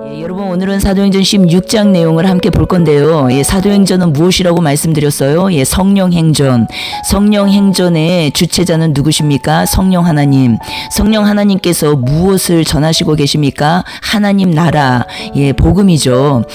여러분 오늘은 사도행전 16장 내용을 함께 볼 건데요. 사도행전은 무엇이라고 말씀드렸어요? 성령행전. 성령행전의 주체자는 누구십니까? 성령 하나님. 성령 하나님께서 무엇을 전하시고 계십니까? 하나님 나라. 복음이죠.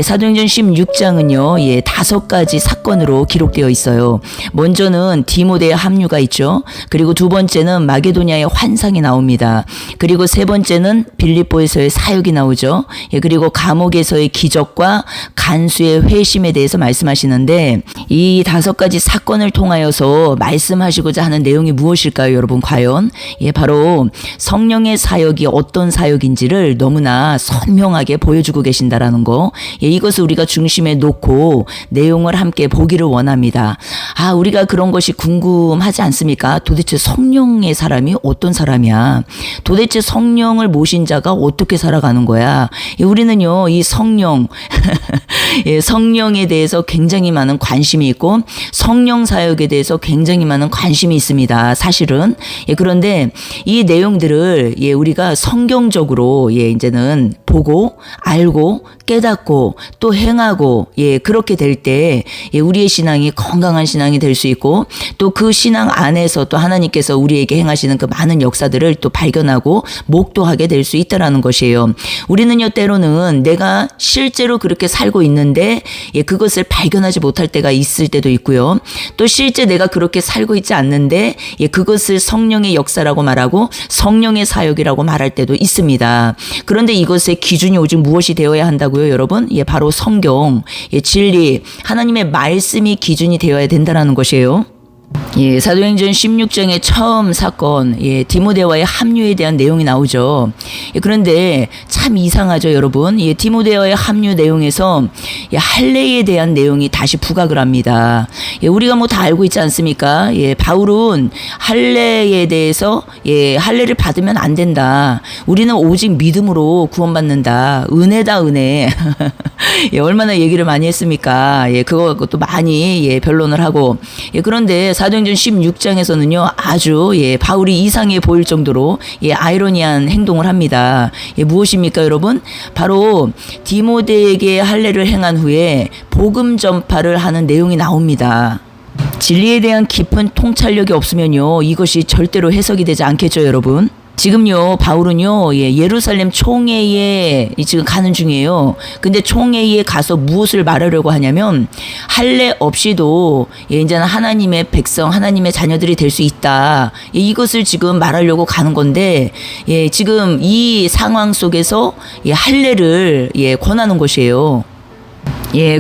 사도행전 16장은요. 5가지 사건으로 기록되어 있어요. 먼저는 디모데의 합류가 있죠. 그리고 두 번째는 마게도냐의 환상이 나옵니다. 그리고 세 번째는 빌립보에서의 사역이 나오죠. 그리고 감옥에서의 기적과 간수의 회심에 대해서 말씀하시는데 이 5가지 사건을 통하여서 말씀하시고자 하는 내용이 무엇일까요, 여러분? 과연 바로 성령의 사역이 어떤 사역인지를 너무나 선명하게 보여주고 계신다라는 거. 이것을 우리가 중심에 놓고 내용을 함께 보기를 원합니다. 우리가 그런 것이 궁금하지 않습니까? 도대체 성령의 사람이 어떤 사람이야? 도대체 성령을 모신 자가 어떻게 살아가는 거야? 우리는요, 이 성령, 성령에 대해서 굉장히 많은 관심이 있고 성령 사역에 대해서 굉장히 많은 관심이 있습니다. 사실은. 그런데 이 내용들을 우리가 성경적으로 이제는 보고 알고 깨닫고 또 행하고 그렇게 될 때 우리의 신앙이 건강한 신앙이 될 수 있고 또 그 신앙 안에서 또 하나님께서 우리에게 행하시는 그 많은 역사들을 또 발견하고 목도하게 될 수 있다라는 것이에요. 우리는요, 때로는 내가 실제로 그렇게 살고 있는데 그것을 발견하지 못할 때가 있을 때도 있고요. 또 실제 내가 그렇게 살고 있지 않는데 그것을 성령의 역사라고 말하고 성령의 사역이라고 말할 때도 있습니다. 그런데 이것의 기준이 오직 무엇이 되어야 한다고요, 여러분? 바로 성경, 진리, 하나님의 말씀이 기준이 되어야 된다는 것이에요. 사도행전 16장의 처음 사건, 디모데와의 합류에 대한 내용이 나오죠. 그런데 참 이상하죠, 여러분. 디모데와의 합류 내용에서 할례에 대한 내용이 다시 부각을 합니다. 우리가 뭐 다 알고 있지 않습니까? 바울은 할례에 대해서 할례를 받으면 안 된다. 우리는 오직 믿음으로 구원받는다. 은혜다, 은혜. 얼마나 얘기를 많이 했습니까? 그것도 많이 변론을 하고. 그런데 사도행전 16장에서는요, 아주 바울이 이상해 보일 정도로 아이러니한 행동을 합니다. 무엇입니까, 여러분? 바로 디모데에게 할례를 행한 후에 복음 전파를 하는 내용이 나옵니다. 진리에 대한 깊은 통찰력이 없으면요, 이것이 절대로 해석이 되지 않겠죠, 여러분? 지금요, 바울은요, 예루살렘 총회에 지금 가는 중이에요. 근데 총회에 가서 무엇을 말하려고 하냐면, 할례 없이도 이제는 하나님의 백성, 하나님의 자녀들이 될 수 있다. 이것을 지금 말하려고 가는 건데, 지금 이 상황 속에서 할례를 권하는 것이에요.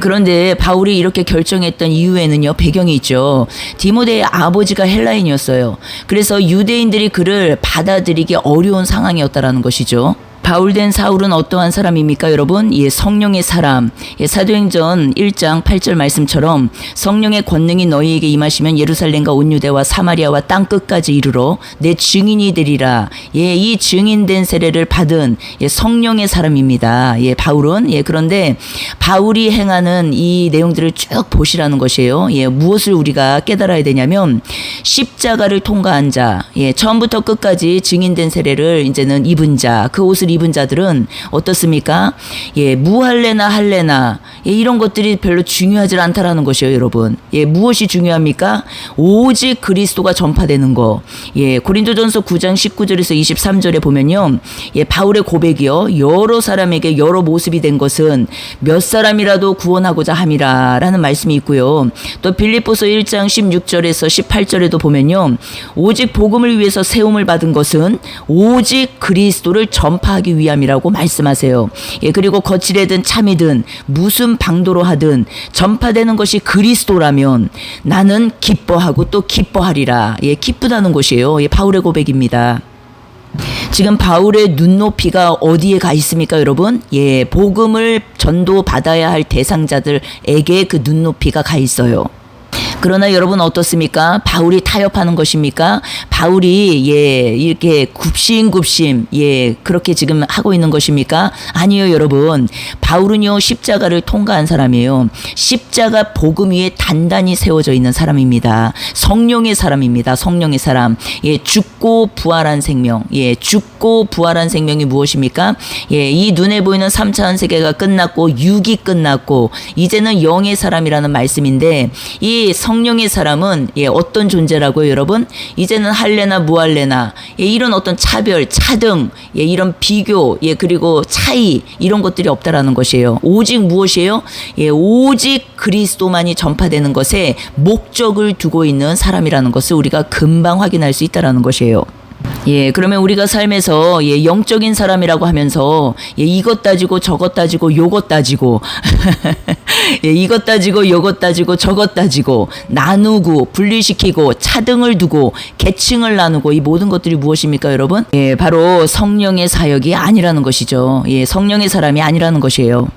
그런데 바울이 이렇게 결정했던 이유에는요, 배경이 있죠. 디모데의 아버지가 헬라인이었어요. 그래서 유대인들이 그를 받아들이기 어려운 상황이었다라는 것이죠. 바울된 사울은 어떠한 사람입니까, 여러분? 성령의 사람. 사도행전 1장 8절 말씀처럼 성령의 권능이 너희에게 임하시면 예루살렘과 온 유대와 사마리아와 땅 끝까지 이르러 내 증인이 되리라. 이 증인된 세례를 받은 성령의 사람입니다. 바울은. 그런데 바울이 행하는 이 내용들을 쭉 보시라는 것이에요. 무엇을 우리가 깨달아야 되냐면 십자가를 통과한 자, 처음부터 끝까지 증인된 세례를 이제는 입은 자, 그 옷을 입은 자들은 어떻습니까? 무할례나 할례나 이런 것들이 별로 중요하지 않다라는 것이에요, 여러분. 무엇이 중요합니까? 오직 그리스도가 전파되는 거. 고린도전서 9장 19절에서 23절에 보면요, 바울의 고백이요, 여러 사람에게 여러 모습이 된 것은 몇 사람이라도 구원하고자 함이라라는 말씀이 있고요. 또 빌립보서 1장 16절에서 18절에도 보면요, 오직 복음을 위해서 세움을 받은 것은 오직 그리스도를 전파하기 위함이라고 말씀하세요. 그리고 거칠애든 참이든 무슨 방도로 하든 전파되는 것이 그리스도라면 나는 기뻐하고 또 기뻐하리라. 기쁘다는 것이에요. 바울의 고백입니다. 지금 바울의 눈높이가 어디에 가 있습니까, 여러분? 복음을 전도받아야 할 대상자들에게 그 눈높이가 가 있어요. 그러나 여러분 어떻습니까? 바울이 타협하는 것입니까? 바울이 이렇게 굽신굽신 그렇게 지금 하고 있는 것입니까? 아니요, 여러분. 바울은요 십자가를 통과한 사람이에요. 십자가 복음 위에 단단히 세워져 있는 사람입니다. 성령의 사람입니다. 성령의 사람. 예, 죽고 부활한 생명. 예, 죽고 부활한 생명이 무엇입니까? 예, 이 눈에 보이는 3차원 세계가 끝났고 육이 끝났고 이제는 영의 사람이라는 말씀인데, 이 성령의 사람은 예, 어떤 존재라고요, 여러분? 이제는 할래나 무할래나 예, 이런 어떤 차별, 차등, 예, 이런 비교, 예, 그리고 차이 이런 것들이 없다라는 것이에요. 오직 무엇이에요? 예, 오직 그리스도만이 전파되는 것에 목적을 두고 있는 사람이라는 것을 우리가 금방 확인할 수 있다라는 것이에요. 예, 그러면 우리가 삶에서 예, 영적인 사람이라고 하면서 예, 이것 따지고 저것 따지고 요것 따지고 예, 이것 따지고 요것 따지고 저것 따지고 나누고 분리시키고 차등을 두고 계층을 나누고 이 모든 것들이 무엇입니까, 여러분? 예, 바로 성령의 사역이 아니라는 것이죠. 예, 성령의 사람이 아니라는 것이에요.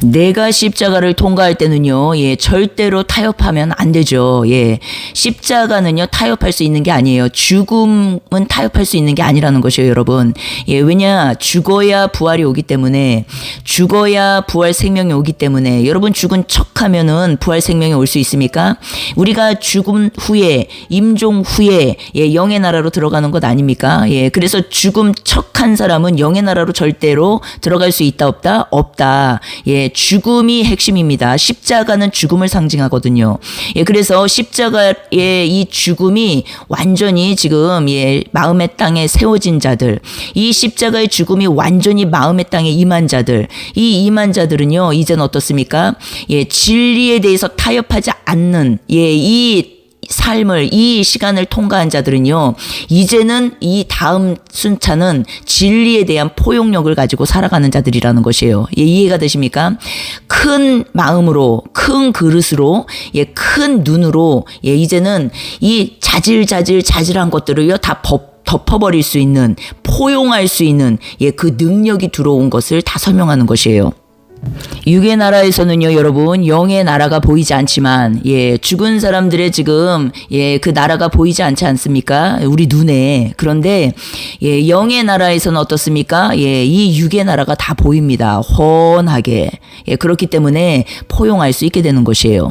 내가 십자가를 통과할 때는요, 예, 절대로 타협하면 안 되죠. 예, 십자가는요, 타협할 수 있는 게 아니에요. 죽음은 타협할 수 있는 게 아니라는 것이에요, 여러분. 예, 왜냐, 죽어야 부활이 오기 때문에, 죽어야 부활 생명이 오기 때문에, 여러분 죽은 척 하면은 부활 생명이 올 수 있습니까? 우리가 죽음 후에, 임종 후에, 예, 영의 나라로 들어가는 것 아닙니까? 예, 그래서 죽음 척한 사람은 영의 나라로 절대로 들어갈 수 있다, 없다? 없다. 예, 죽음이 핵심입니다. 십자가는 죽음을 상징하거든요. 예, 그래서 십자가의 이 죽음이 완전히 지금 예, 마음의 땅에 세워진 자들, 이 십자가의 죽음이 완전히 마음의 땅에 임한 자들, 이 임한 자들은요, 이제는 어떻습니까? 예, 진리에 대해서 타협하지 않는 예, 이 삶을, 이 시간을 통과한 자들은요, 이제는 이 다음 순차는 진리에 대한 포용력을 가지고 살아가는 자들이라는 것이에요. 예, 이해가 되십니까? 큰 마음으로, 큰 그릇으로, 예, 큰 눈으로, 예, 이제는 이 자질한 것들을요, 다 덮어버릴 수 있는, 포용할 수 있는, 예, 그 능력이 들어온 것을 다 설명하는 것이에요. 육의 나라에서는요, 여러분, 영의 나라가 보이지 않지만, 예, 죽은 사람들의 지금, 예, 그 나라가 보이지 않지 않습니까? 우리 눈에. 그런데, 예, 영의 나라에서는 어떻습니까? 예, 이 육의 나라가 다 보입니다. 훤하게. 예, 그렇기 때문에 포용할 수 있게 되는 것이에요.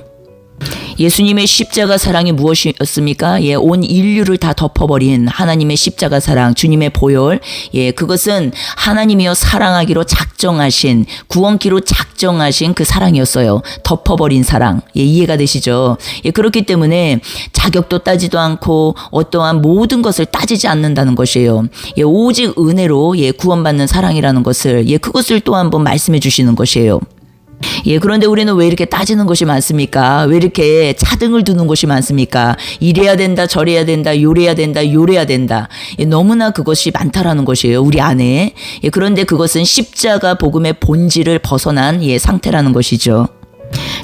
예수님의 십자가 사랑이 무엇이었습니까? 예, 온 인류를 다 덮어버린 하나님의 십자가 사랑, 주님의 보혈. 예, 그것은 하나님이여 사랑하기로 작정하신, 구원키로 작정하신 그 사랑이었어요. 덮어버린 사랑. 예, 이해가 되시죠? 예, 그렇기 때문에 자격도 따지도 않고 어떠한 모든 것을 따지지 않는다는 것이에요. 예, 오직 은혜로 예, 구원받는 사랑이라는 것을, 예, 그것을 또 한번 말씀해 주시는 것이에요. 예, 그런데 우리는 왜 이렇게 따지는 것이 많습니까? 왜 이렇게 차등을 두는 것이 많습니까? 이래야 된다, 저래야 된다, 요래야 된다, 요래야 된다. 예, 너무나 그것이 많다라는 것이에요, 우리 안에. 예, 그런데 그것은 십자가 복음의 본질을 벗어난 예, 상태라는 것이죠.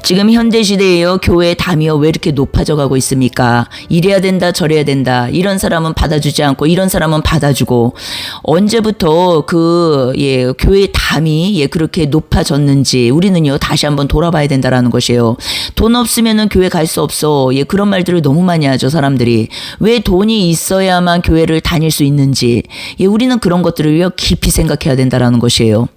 지금 현대시대에요, 교회의 담이요, 왜 이렇게 높아져 가고 있습니까? 이래야 된다, 저래야 된다. 이런 사람은 받아주지 않고 이런 사람은 받아주고, 언제부터 그 예, 교회의 담이 예, 그렇게 높아졌는지 우리는요, 다시 한번 돌아봐야 된다라는 것이에요. 돈 없으면은 교회 갈 수 없어. 예, 그런 말들을 너무 많이 하죠, 사람들이. 왜 돈이 있어야만 교회를 다닐 수 있는지. 예, 우리는 그런 것들을요, 깊이 생각해야 된다라는 것이에요.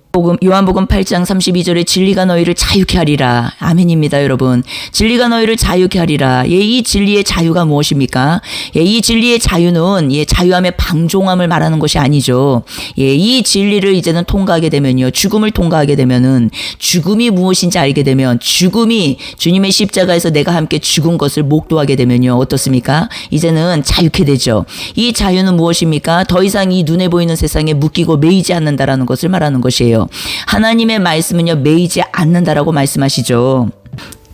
요한복음 8장 32절에 진리가 너희를 자유케 하리라. 아멘입니다, 여러분. 진리가 너희를 자유케 하리라. 예, 이 진리의 자유가 무엇입니까? 예, 이 진리의 자유는 예, 자유함의 방종함을 말하는 것이 아니죠. 예, 이 진리를 이제는 통과하게 되면요, 죽음을 통과하게 되면은 죽음이 무엇인지 알게 되면, 죽음이 주님의 십자가에서 내가 함께 죽은 것을 목도하게 되면요, 어떻습니까? 이제는 자유케 되죠. 이 자유는 무엇입니까? 더 이상 이 눈에 보이는 세상에 묶이고 매이지 않는다라는 것을 말하는 것이에요. 하나님의 말씀은요, 매이지 않는다라고 말씀하시죠.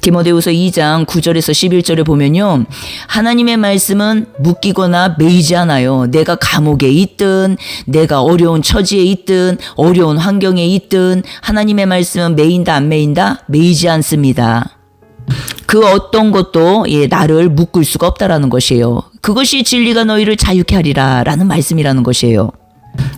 디모데후서 2장 9절에서 11절에 보면요, 하나님의 말씀은 묶이거나 매이지 않아요. 내가 감옥에 있든 내가 어려운 처지에 있든 어려운 환경에 있든 하나님의 말씀은 매인다, 안 매인다? 매이지 않습니다. 그 어떤 것도 예, 나를 묶을 수가 없다라는 것이에요. 그것이 진리가 너희를 자유케 하리라 라는 말씀이라는 것이에요.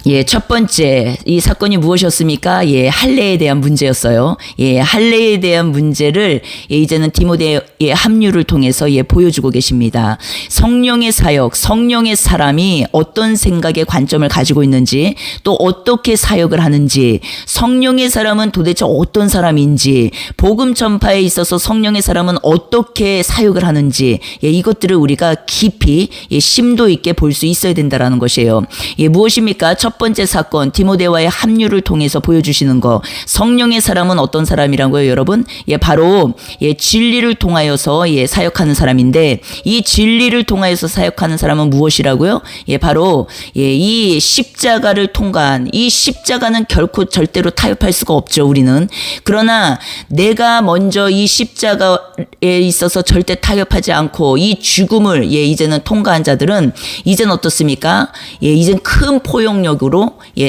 예, 첫 번째 이 사건이 무엇이었습니까? 예, 할례에 대한 문제였어요. 예, 할례에 대한 문제를 이제는 디모데의 합류를 통해서 보여주고 계십니다. 성령의 사역, 성령의 사람이 어떤 생각의 관점을 가지고 있는지, 또 어떻게 사역을 하는지, 성령의 사람은 도대체 어떤 사람인지, 복음 전파에 있어서 성령의 사람은 어떻게 사역을 하는지, 이것들을 우리가 깊이 심도 있게 볼 수 있어야 된다라는 것이에요. 무엇입니까? 첫 번째 사건, 디모데와의 합류를 통해서 보여주시는 거. 성령의 사람은 어떤 사람이라고요, 여러분? 바로 진리를 통하여서 사역하는 사람인데, 이 진리를 통하여서 사역하는 사람은 무엇이라고요? 바로 이 십자가를 통과한, 이 십자가는 결코 절대로 타협할 수가 없죠, 우리는. 그러나 내가 먼저 이 십자가에 있어서 절대 타협하지 않고 이 죽음을 이제는 통과한 자들은 이제는 어떻습니까? 이젠 큰 포용력으로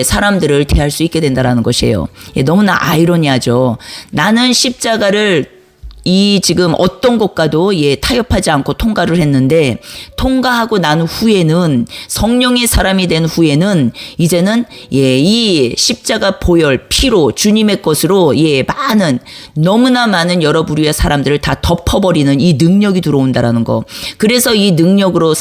사람들을 대할 수 있게 된다라는 것이에요. 너무나 아이러니하죠. 나는 십자가를 지금 어떤 것과도 타협하지 않고 통과를 했는데, 통과하고 난 후에는, 성령의 사람이 된 후에는 이제는 이 십자가 보혈 피로, 주님의 것으로 많은, 너무나 많은 여러 부류의 사람들을 다 덮어버리는 이 능력이 들어온다라는 거. 그래서 이 능력으로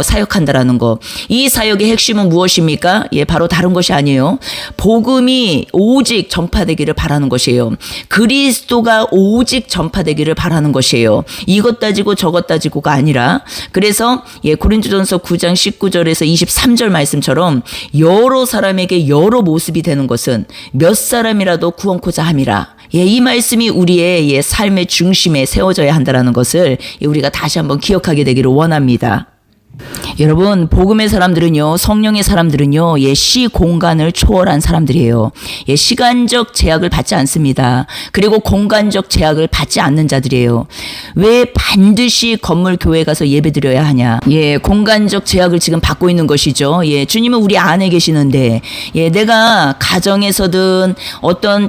사역한다라는 거. 이 사역의 핵심은 무엇입니까? 바로 다른 것이 아니에요. 복음이 오직 전파되기를 바라는 것이에요. 그리스도가 오직 전파되기를 바라는 것이에요. 이것 따지고 저것 따지고가 아니라. 그래서 고린도전서 9장 19절에서 23절 말씀처럼 여러 사람에게 여러 모습이 되는 것은 몇 사람이라도 구원코자 함이라. 이 말씀이 우리의 삶의 중심에 세워져야 한다는 것을 우리가 다시 한번 기억하게 되기를 원합니다. 여러분, 복음의 사람들은요, 성령의 사람들은요, 시 공간을 초월한 사람들이에요. 시간적 제약을 받지 않습니다. 그리고 공간적 제약을 받지 않는 자들이에요. 왜 반드시 건물 교회 가서 예배 드려야 하냐? 공간적 제약을 지금 받고 있는 것이죠. 주님은 우리 안에 계시는데, 내가 가정에서든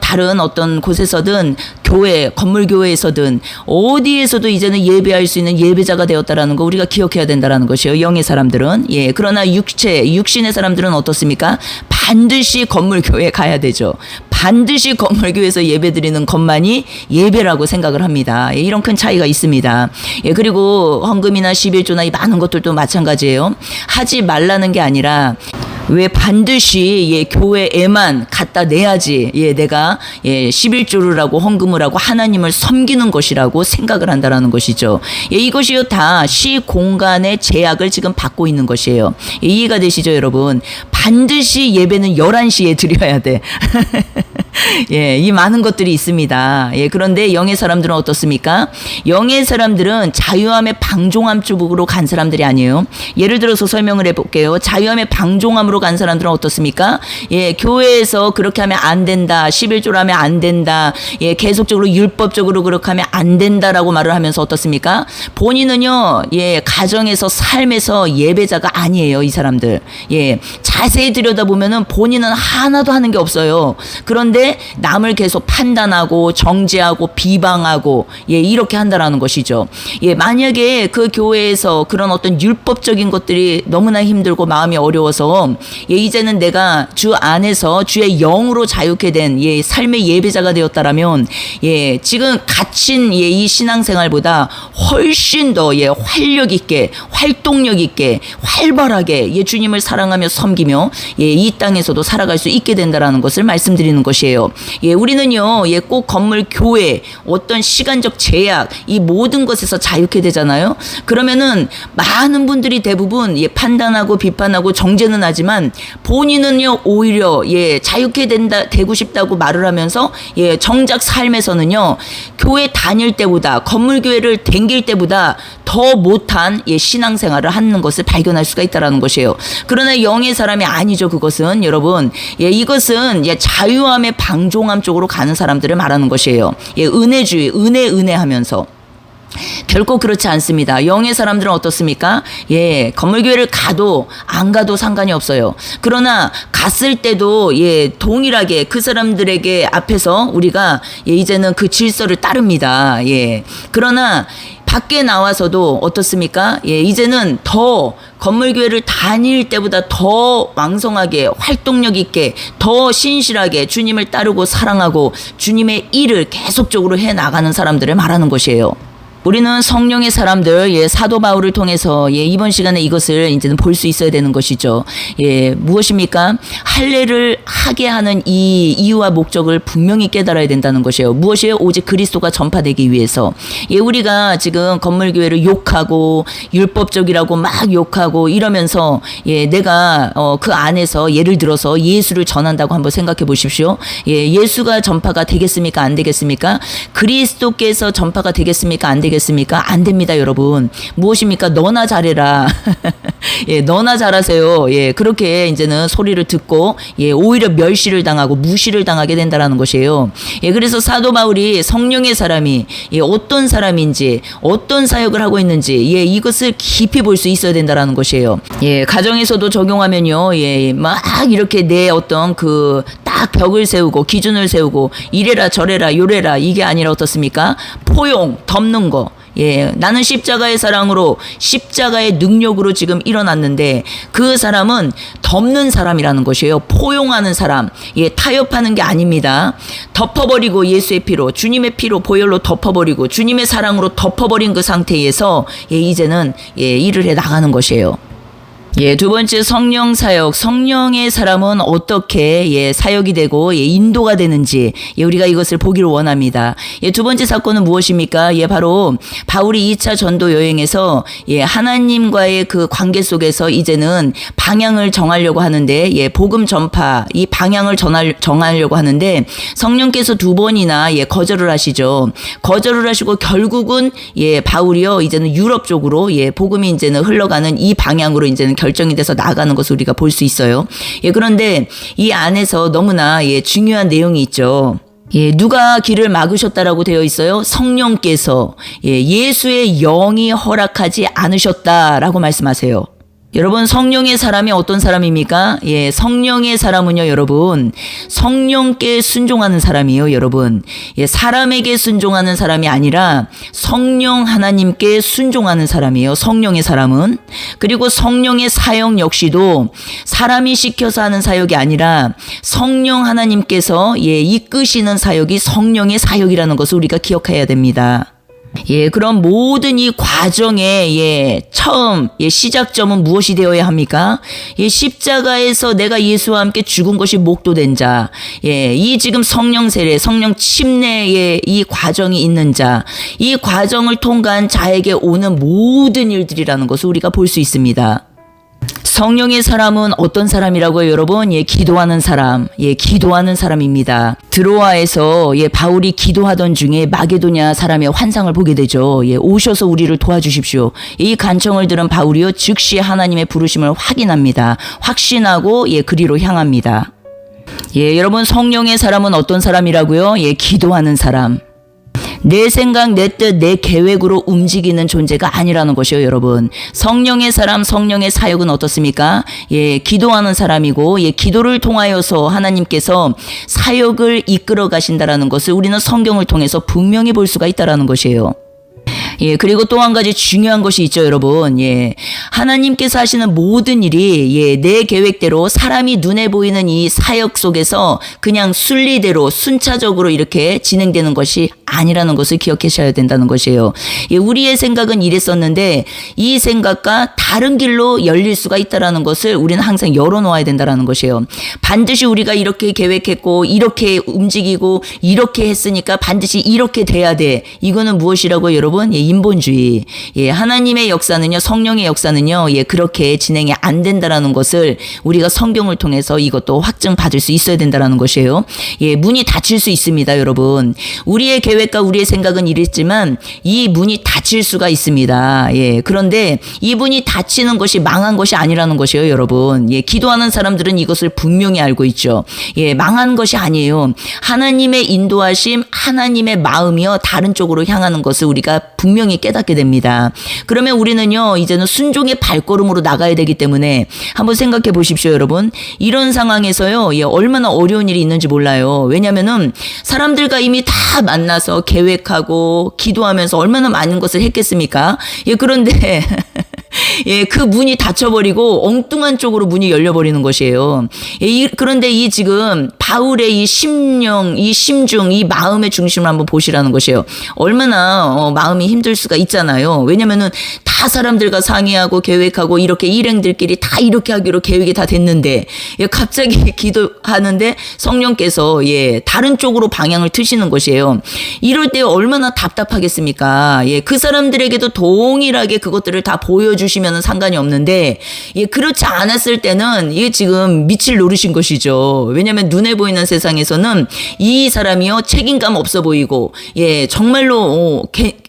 다른 어떤 곳에서든 교회, 건물 교회에서든 어디에서도 이제는 예배할 수 있는 예배자가 되었다라는 거 우리가 기억해야 된다라는 것이에요. 영의 사람들은. 그러나 육신의 사람들은 어떻습니까? 반드시 건물 교회에 가야 되죠. 반드시 건물 교회에서 예배 드리는 것만이 예배라고 생각을 합니다. 이런 큰 차이가 있습니다. 그리고 헌금이나 11조나 이 많은 것들도 마찬가지예요. 하지 말라는 게 아니라, 왜 반드시 교회에만 갖다 내야지 내가 11조를 하고 헌금을 하고 하나님을 섬기는 것이라고 생각을 한다라는 것이죠. 이것이요 다 시공간의 제약을 지금 받고 있는 것이에요. 이해가 되시죠, 여러분? 반드시 예배는 11시에 드려야 돼. 이 많은 것들이 있습니다. 그런데 영의 사람들은 어떻습니까? 영의 사람들은 자유함의 방종함 쪽으로 간 사람들이 아니에요. 예를 들어서 설명을 해볼게요. 자유함의 방종함으로 간 사람들은 어떻습니까? 교회에서 그렇게 하면 안 된다. 11조를 하면 안 된다. 계속적으로 율법적으로 그렇게 하면 안 된다라고 말을 하면서 어떻습니까? 본인은요, 가정에서 삶에서 예배자가 아니에요, 이 사람들. 자세히 들여다보면은 본인은 하나도 하는 게 없어요. 그런데 남을 계속 판단하고 정죄하고 비방하고 이렇게 한다라는 것이죠. 만약에 그 교회에서 그런 어떤 율법적인 것들이 너무나 힘들고 마음이 어려워서 이제는 내가 주 안에서 주의 영으로 자유케 된 삶의 예배자가 되었다라면 지금 갇힌 이 신앙생활보다 훨씬 더 활력 있게, 활동력 있게, 활발하게 주님을 사랑하며 섬기며 이 땅에서도 살아갈 수 있게 된다라는 것을 말씀드리는 것이에요. 우리는요, 꼭 건물, 교회, 어떤 시간적 제약, 이 모든 것에서 자유케 되잖아요. 그러면은 많은 분들이 대부분 판단하고 비판하고 정죄는 하지만 본인은요, 오히려 자유케 되고 싶다고 말을 하면서 정작 삶에서는요, 교회 다닐 때보다, 건물 교회를 댕길 때보다 더 못한 신앙생활을 하는 것을 발견할 수가 있다라는 것이에요. 그러나 영의 사람이 아니죠. 그것은 여러분, 이것은 자유함의 방종함 쪽으로 가는 사람들을 말하는 것이에요. 은혜주의, 은혜하면서. 결코 그렇지 않습니다. 영의 사람들은 어떻습니까? 건물교회를 가도 안 가도 상관이 없어요. 그러나 갔을 때도 동일하게 그 사람들에게 앞에서 우리가 이제는 그 질서를 따릅니다. 그러나 밖에 나와서도 어떻습니까? 예, 이제는 더 건물교회를 다닐 때보다 더 왕성하게 활동력 있게 더 신실하게 주님을 따르고 사랑하고 주님의 일을 계속적으로 해 나가는 사람들을 말하는 것이에요. 우리는 성령의 사람들, 예, 사도 바울을 통해서, 예, 이번 시간에 이것을 이제는 볼 수 있어야 되는 것이죠. 예, 무엇입니까? 할례를 하게 하는 이 이유와 목적을 분명히 깨달아야 된다는 것이에요. 무엇이에요? 오직 그리스도가 전파되기 위해서. 예, 우리가 지금 건물교회를 욕하고 율법적이라고 막 욕하고 이러면서, 예, 내가 그 안에서 예를 들어서 예수를 전한다고 한번 생각해 보십시오. 예, 예수가 전파가 되겠습니까? 안 되겠습니까? 그리스도께서 전파가 되겠습니까? 안 되겠습니까? 안 됩니다, 여러분. 무엇입니까? 너나 잘해라. 예, 너나 잘하세요. 예, 그렇게 이제는 소리를 듣고, 예, 오히려 멸시를 당하고 무시를 당하게 된다라는 것이에요. 예, 그래서 사도 바울이 성령의 사람이, 예, 어떤 사람인지, 어떤 사역을 하고 있는지, 예, 이것을 깊이 볼 수 있어야 된다라는 것이에요. 예, 가정에서도 적용하면요, 예, 막 이렇게 내 어떤 딱 벽을 세우고 기준을 세우고 이래라 저래라 요래라 이게 아니라 어떻습니까? 포용, 덮는 거. 예, 나는 십자가의 사랑으로 십자가의 능력으로 지금 일어났는데 그 사람은 덮는 사람이라는 것이에요. 포용하는 사람. 예, 타협하는 게 아닙니다. 덮어버리고 예수의 피로, 주님의 피로 보혈로 덮어버리고 주님의 사랑으로 덮어버린 그 상태에서, 예, 이제는, 예, 일을 해 나가는 것이에요. 예, 두 번째 성령 사역, 성령의 사람은 어떻게, 예, 사역이 되고, 예, 인도가 되는지, 예, 우리가 이것을 보기를 원합니다. 예, 두 번째 사건은 무엇입니까? 예, 바로 바울이 2차 전도 여행에서, 예, 하나님과의 그 관계 속에서 이제는 방향을 정하려고 하는데, 예, 복음 전파, 이 방향을 정하려고 하는데 성령께서 두 번이나, 예, 거절을 하시죠. 거절을 하시고 결국은, 예, 바울이요, 이제는 유럽 쪽으로, 예, 복음이 이제는 흘러가는 이 방향으로 이제는 결정이 돼서 나가는 것을 우리가 볼 수 있어요. 예, 그런데 이 안에서 너무나, 예, 중요한 내용이 있죠. 예, 누가 길을 막으셨다라고 되어 있어요? 성령께서, 예, 예수의 영이 허락하지 않으셨다라고 말씀하세요. 여러분, 성령의 사람이 어떤 사람입니까? 예, 성령의 사람은요, 여러분, 성령께 순종하는 사람이에요, 여러분. 예, 사람에게 순종하는 사람이 아니라 성령 하나님께 순종하는 사람이에요, 성령의 사람은. 그리고 성령의 사역 역시도 사람이 시켜서 하는 사역이 아니라 성령 하나님께서, 예, 이끄시는 사역이 성령의 사역이라는 것을 우리가 기억해야 됩니다. 예, 그럼 모든 이 과정의, 예, 처음, 예, 시작점은 무엇이 되어야 합니까? 예, 십자가에서 내가 예수와 함께 죽은 것이 목도된 자, 예, 이 지금 성령 세례, 성령 침례의 이 과정이 있는 자, 이 과정을 통과한 자에게 오는 모든 일들이라는 것을 우리가 볼 수 있습니다. 성령의 사람은 어떤 사람이라고요, 여러분? 예, 기도하는 사람. 예, 기도하는 사람입니다. 드로아에서, 예, 바울이 기도하던 중에 마게도냐 사람의 환상을 보게 되죠. 예, 오셔서 우리를 도와주십시오. 이 간청을 들은 바울이요, 즉시 하나님의 부르심을 확인합니다. 확신하고, 예, 그리로 향합니다. 예, 여러분, 성령의 사람은 어떤 사람이라고요? 예, 기도하는 사람. 내 생각, 내 뜻, 내 계획으로 움직이는 존재가 아니라는 것이요, 여러분. 성령의 사람, 성령의 사역은 어떻습니까? 예, 기도하는 사람이고, 예, 기도를 통하여서 하나님께서 사역을 이끌어 가신다라는 것을 우리는 성경을 통해서 분명히 볼 수가 있다라는 것이에요. 예, 그리고 또 한 가지 중요한 것이 있죠, 여러분. 예, 하나님께서 하시는 모든 일이, 예, 내 계획대로 사람이 눈에 보이는 이 사역 속에서 그냥 순리대로 순차적으로 이렇게 진행되는 것이 아니라는 것을 기억하셔야 된다는 것이에요. 예, 우리의 생각은 이랬었는데 이 생각과 다른 길로 열릴 수가 있다라는 것을 우리는 항상 열어놓아야 된다라는 것이에요. 반드시 우리가 이렇게 계획했고 이렇게 움직이고 이렇게 했으니까 반드시 이렇게 돼야 돼. 이거는 무엇이라고, 여러분? 예, 인본주의. 예, 하나님의 역사는요, 성령의 역사는요, 예, 그렇게 진행이 안 된다라는 것을 우리가 성경을 통해서 이것도 확증받을 수 있어야 된다라는 것이에요. 예, 문이 닫힐 수 있습니다, 여러분. 우리의 계획과 우리의 생각은 이랬지만 이 문이 닫힐 수가 있습니다. 예, 그런데 이 문이 닫히는 것이 망한 것이 아니라는 것이에요, 여러분. 예, 기도하는 사람들은 이것을 분명히 알고 있죠. 예, 망한 것이 아니에요. 하나님의 인도하심, 하나님의 마음이요, 다른 쪽으로 향하는 것을 우리가 분명히 깨닫게 됩니다. 그러면 우리는요, 이제는 순종의 발걸음으로 나가야 되기 때문에 한번 생각해 보십시오, 여러분. 이런 상황에서요, 예, 얼마나 어려운 일이 있는지 몰라요. 왜냐면은 사람들과 이미 다 만나서 하면서 계획하고 기도하면서 얼마나 많은 것을 했겠습니까? 예, 그런데 예, 그 문이 닫혀버리고 엉뚱한 쪽으로 문이 열려버리는 것이에요. 예, 그런데 이 지금 바울의 이 심령, 이 심중, 이 마음의 중심을 한번 보시라는 것이에요. 얼마나 마음이 힘들 수가 있잖아요. 왜냐면은 다 사람들과 상의하고 계획하고 이렇게 일행들끼리 다 이렇게 하기로 계획이 다 됐는데 예, 갑자기 기도하는데 성령께서 예, 다른 쪽으로 방향을 트시는 것이에요. 이럴 때 얼마나 답답하겠습니까? 예, 그 사람들에게도 동일하게 그것들을 다 보여주시면 상관이 없는데 예, 그렇지 않았을 때는 이게 지금 밑을 노리신 것이죠. 왜냐하면 눈에 보이는 세상에서는 이 사람이요 책임감 없어 보이고 예, 정말로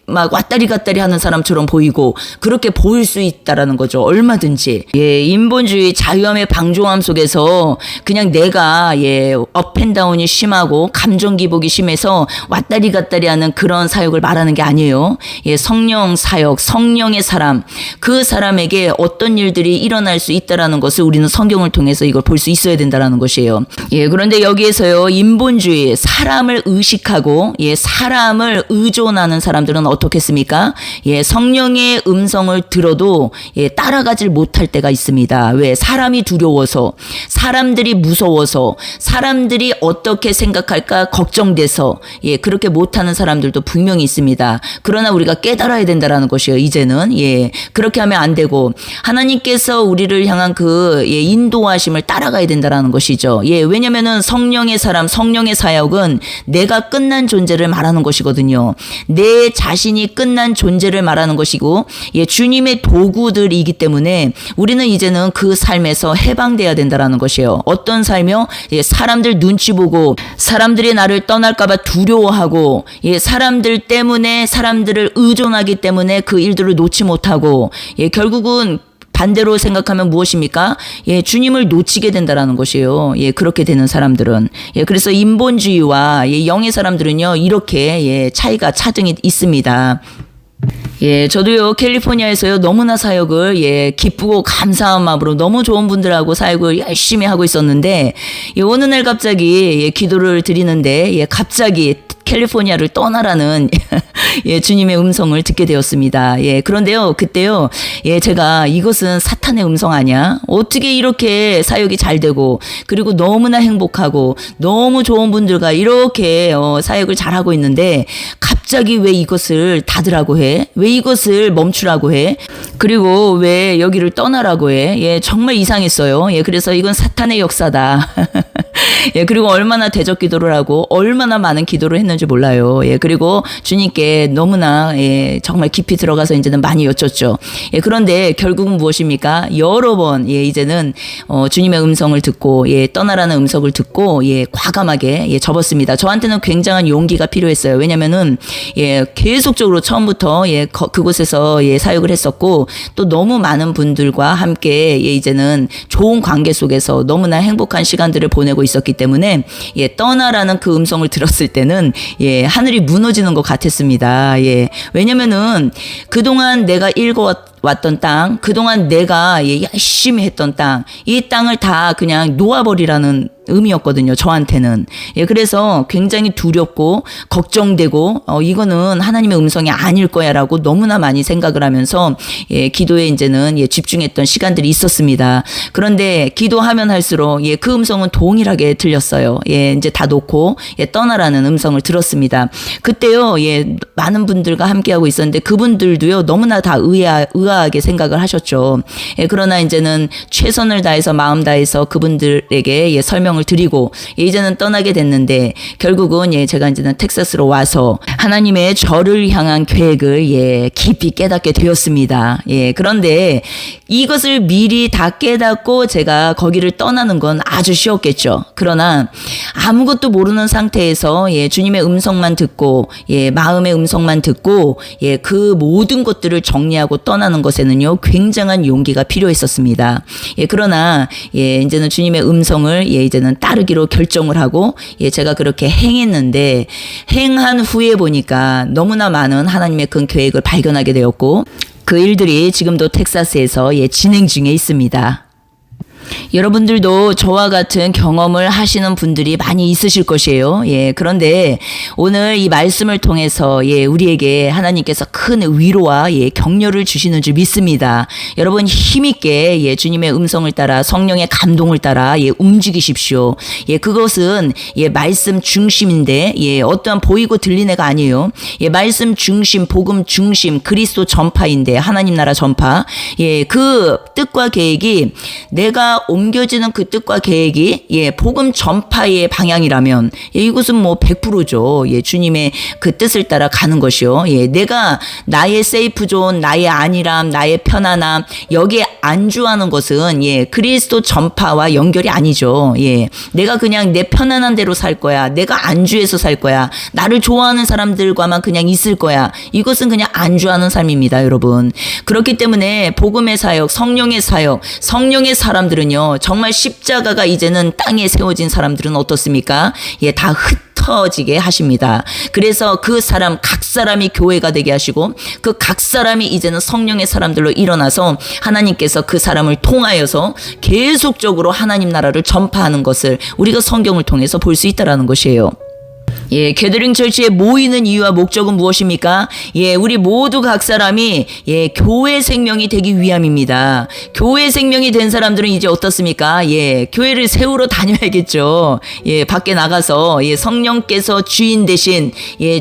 막 왔다리 갔다리 하는 사람처럼 보이고 그렇게 보일 수 있다라는 거죠. 얼마든지. 예, 인본주의 자유함의 방종함 속에서 그냥 내가 예, 업앤다운이 심하고 감정 기복이 심해서 왔다리 갔다리 하는 그런 사역을 말하는 게 아니에요. 예, 성령 사역, 성령의 사람, 그 사람에게 어떤 일들이 일어날 수 있다라는 것을 우리는 성경을 통해서 이걸 볼 수 있어야 된다라는 것이에요. 예, 그런데 여기에서요, 인본주의, 사람을 의식하고 예, 사람을 의존하는 사람들은 어떻겠습니까? 예, 성령의 음성을 들어도 예, 따라가질 못할 때가 있습니다. 왜? 사람이 두려워서, 사람들이 무서워서, 사람들이 어떻게 생각할까 걱정돼서 예, 그렇게 못하는 사람들도 분명히 있습니다. 그러나 우리가 깨달아야 된다라는 것이에요. 이제는 예, 그렇게 하면 안 되고 하나님께서 우리를 향한 그 예, 인도하심을 따라가야 된다라는 것이죠. 예, 왜냐면은 성령의 사람, 성령의 사역은 내가 끝난 존재를 말하는 것이거든요. 내 자신이 끝난 존재를 말하는 것이고 예, 주님의 도구들이기 때문에 우리는 이제는 그 삶에서 해방돼야 된다라는 것이에요. 어떤 삶이요? 예, 사람들 눈치 보고 사람들이 나를 떠날까봐 두려워하고 예, 사람들 때문에 사람들을 의존하기 때문에 그 일들을 놓지 못하고 예, 결국은 반대로 생각하면 무엇입니까? 예, 주님을 놓치게 된다라는 것이에요. 예, 그렇게 되는 사람들은. 예, 그래서 인본주의와 예, 영의 사람들은요, 이렇게 예, 차이가 차등이 있습니다. 예, 저도요, 캘리포니아에서요, 너무나 사역을, 예, 기쁘고 감사한 마음으로 너무 좋은 분들하고 사역을 열심히 하고 있었는데, 예, 어느 날 갑자기, 예, 기도를 드리는데, 예, 갑자기 캘리포니아를 떠나라는 예, 주님의 음성을 듣게 되었습니다. 예, 그런데요, 그때요, 예, 제가 이것은 사탄의 음성 아니야? 어떻게 이렇게 사역이 잘 되고, 그리고 너무나 행복하고, 너무 좋은 분들과 이렇게 사역을 잘하고 있는데, 갑자기 왜 이것을 닫으라고 해? 왜 이것을 멈추라고 해? 그리고 왜 여기를 떠나라고 해? 예, 정말 이상했어요. 예, 그래서 이건 사탄의 역사다. 예, 그리고 얼마나 대적 기도를 하고 얼마나 많은 기도를 했는지 몰라요. 예, 그리고 주님께 너무나 예, 정말 깊이 들어가서 이제는 많이 여쭙죠. 예, 그런데 결국은 무엇입니까? 여러 번 예, 이제는 주님의 음성을 듣고 예, 떠나라는 음성을 듣고 예, 과감하게 예, 접었습니다. 저한테는 굉장한 용기가 필요했어요. 왜냐면은 예, 계속적으로 처음부터 예, 그곳에서 예, 사역을 했었고 또 너무 많은 분들과 함께 예, 이제는 좋은 관계 속에서 너무나 행복한 시간들을 보내고 있었기 때문에 예, 떠나라는 그 음성을 들었을 때는 예, 하늘이 무너지는 것 같았습니다. 예, 왜냐면은 그동안 내가 왔던 땅, 그동안 내가 예, 열심히 했던 땅, 이 땅을 다 그냥 놓아버리라는 의미였거든요. 저한테는. 예, 그래서 굉장히 두렵고 걱정되고 이거는 하나님의 음성이 아닐 거야라고 너무나 많이 생각을 하면서 예, 기도에 이제는 예, 집중했던 시간들이 있었습니다. 그런데 기도하면 할수록 예, 그 음성은 동일하게 들렸어요. 예, 이제 다 놓고 예, 떠나라는 음성을 들었습니다. 그때요, 예, 많은 분들과 함께하고 있었는데 그분들도요, 너무나 다 의아하게 생각을 하셨죠. 예, 그러나 이제는 최선을 다해서 마음 다해서 그분들에게 예, 설명을 드리고 예, 이제는 떠나게 됐는데 결국은 예, 제가 이제는 텍사스로 와서 하나님의 저를 향한 계획을 예, 깊이 깨닫게 되었습니다. 예, 그런데 이것을 미리 다 깨닫고 제가 거기를 떠나는 건 아주 쉬웠겠죠. 그러나 아무것도 모르는 상태에서 예, 주님의 음성만 듣고 예, 마음의 음성만 듣고 예, 그 모든 것들을 정리하고 떠나는 것에는요, 굉장한 용기가 필요했었습니다. 예, 그러나 예, 이제는 주님의 음성을 예, 이제는 따르기로 결정을 하고 예, 제가 그렇게 행했는데 행한 후에 보니까 너무나 많은 하나님의 큰 계획을 발견하게 되었고 그 일들이 지금도 텍사스에서 예, 진행 중에 있습니다. 여러분들도 저와 같은 경험을 하시는 분들이 많이 있으실 것이에요. 예, 그런데 오늘 이 말씀을 통해서 우리에게 하나님께서 큰 위로와 격려를 주시는 줄 믿습니다. 여러분 힘있게 주님의 음성을 따라 성령의 감동을 따라 움직이십시오. 그것은 말씀 중심인데 어떠한 보이고 들린 애가 아니에요. 말씀 중심, 복음 중심, 그리스도 전파인데 하나님 나라 전파. 그 뜻과 계획이 내가 옮겨지는 그 뜻과 계획이 복음 전파의 방향이라면 이것은 뭐 100%죠. 주님의 그 뜻을 따라 가는 것이요. 내가 나의 세이프존, 나의 안일함, 나의 편안함 여기에 안주하는 것은 그리스도 전파와 연결이 아니죠. 내가 그냥 내 편안한 대로 살 거야. 내가 안주해서 살 거야. 나를 좋아하는 사람들과만 그냥 있을 거야. 이것은 그냥 안주하는 삶입니다, 여러분. 그렇기 때문에 복음의 사역, 성령의 사역, 성령의 사람들은요. 정말 십자가가 이제는 땅에 세워진 사람들은 어떻습니까? 다 흩어지게 하십니다. 그래서 그 사람 각 사람이 교회가 되게 하시고 그 각 사람이 이제는 성령의 사람들로 일어나서 하나님께서 그 사람을 통하여서 계속적으로 하나님 나라를 전파하는 것을 우리가 성경을 통해서 볼 수 있다라는 것이에요. 게더링 철치에 모이는 이유와 목적은 무엇입니까? 우리 모두 각 사람이 교회 생명이 되기 위함입니다. 교회 생명이 된 사람들은 이제 어떻습니까? 교회를 세우러 다녀야겠죠. 밖에 나가서 성령께서 주인 대신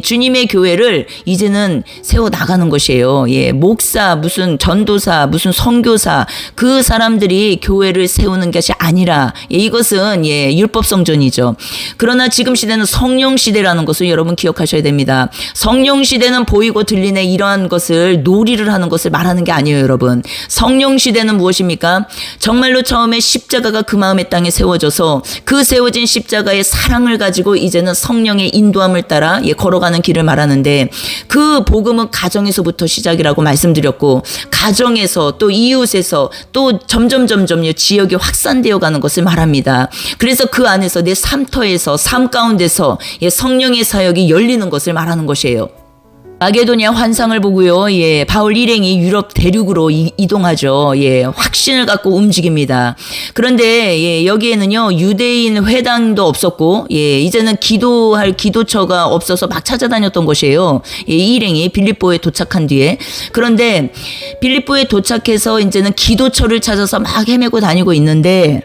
주님의 교회를 이제는 세워 나가는 것이에요. 목사, 무슨 전도사, 무슨 선교사 그 사람들이 교회를 세우는 것이 아니라 이것은 율법 성전이죠. 그러나 지금 시대는 성령 시대라는 것을 여러분 기억하셔야 됩니다. 성령 시대는 보이고 들리는 이러한 것을 놀이를 하는 것을 말하는 게 아니에요, 여러분. 성령 시대는 무엇입니까? 정말로 처음에 십자가가 그 마음의 땅에 세워져서 그 세워진 십자가의 사랑을 가지고 이제는 성령의 인도함을 따라 걸어가는 길을 말하는데 그 복음은 가정에서부터 시작이라고 말씀드렸고 가정에서 또 이웃에서 또 점점 지역이 확산되어 가는 것을 말합니다. 그래서 그 안에서 내 삶터에서 삶 가운데서 성령의 사역이 열리는 것을 말하는 것이에요. 마게도냐 환상을 보고요. 바울 일행이 유럽 대륙으로 이동하죠. 확신을 갖고 움직입니다. 그런데 여기에는요. 유대인 회당도 없었고 이제는 기도할 기도처가 없어서 막 찾아다녔던 것이에요. 이 일행이 빌립보에 도착한 뒤에. 그런데 빌립보에 도착해서 이제는 기도처를 찾아서 막 헤매고 다니고 있는데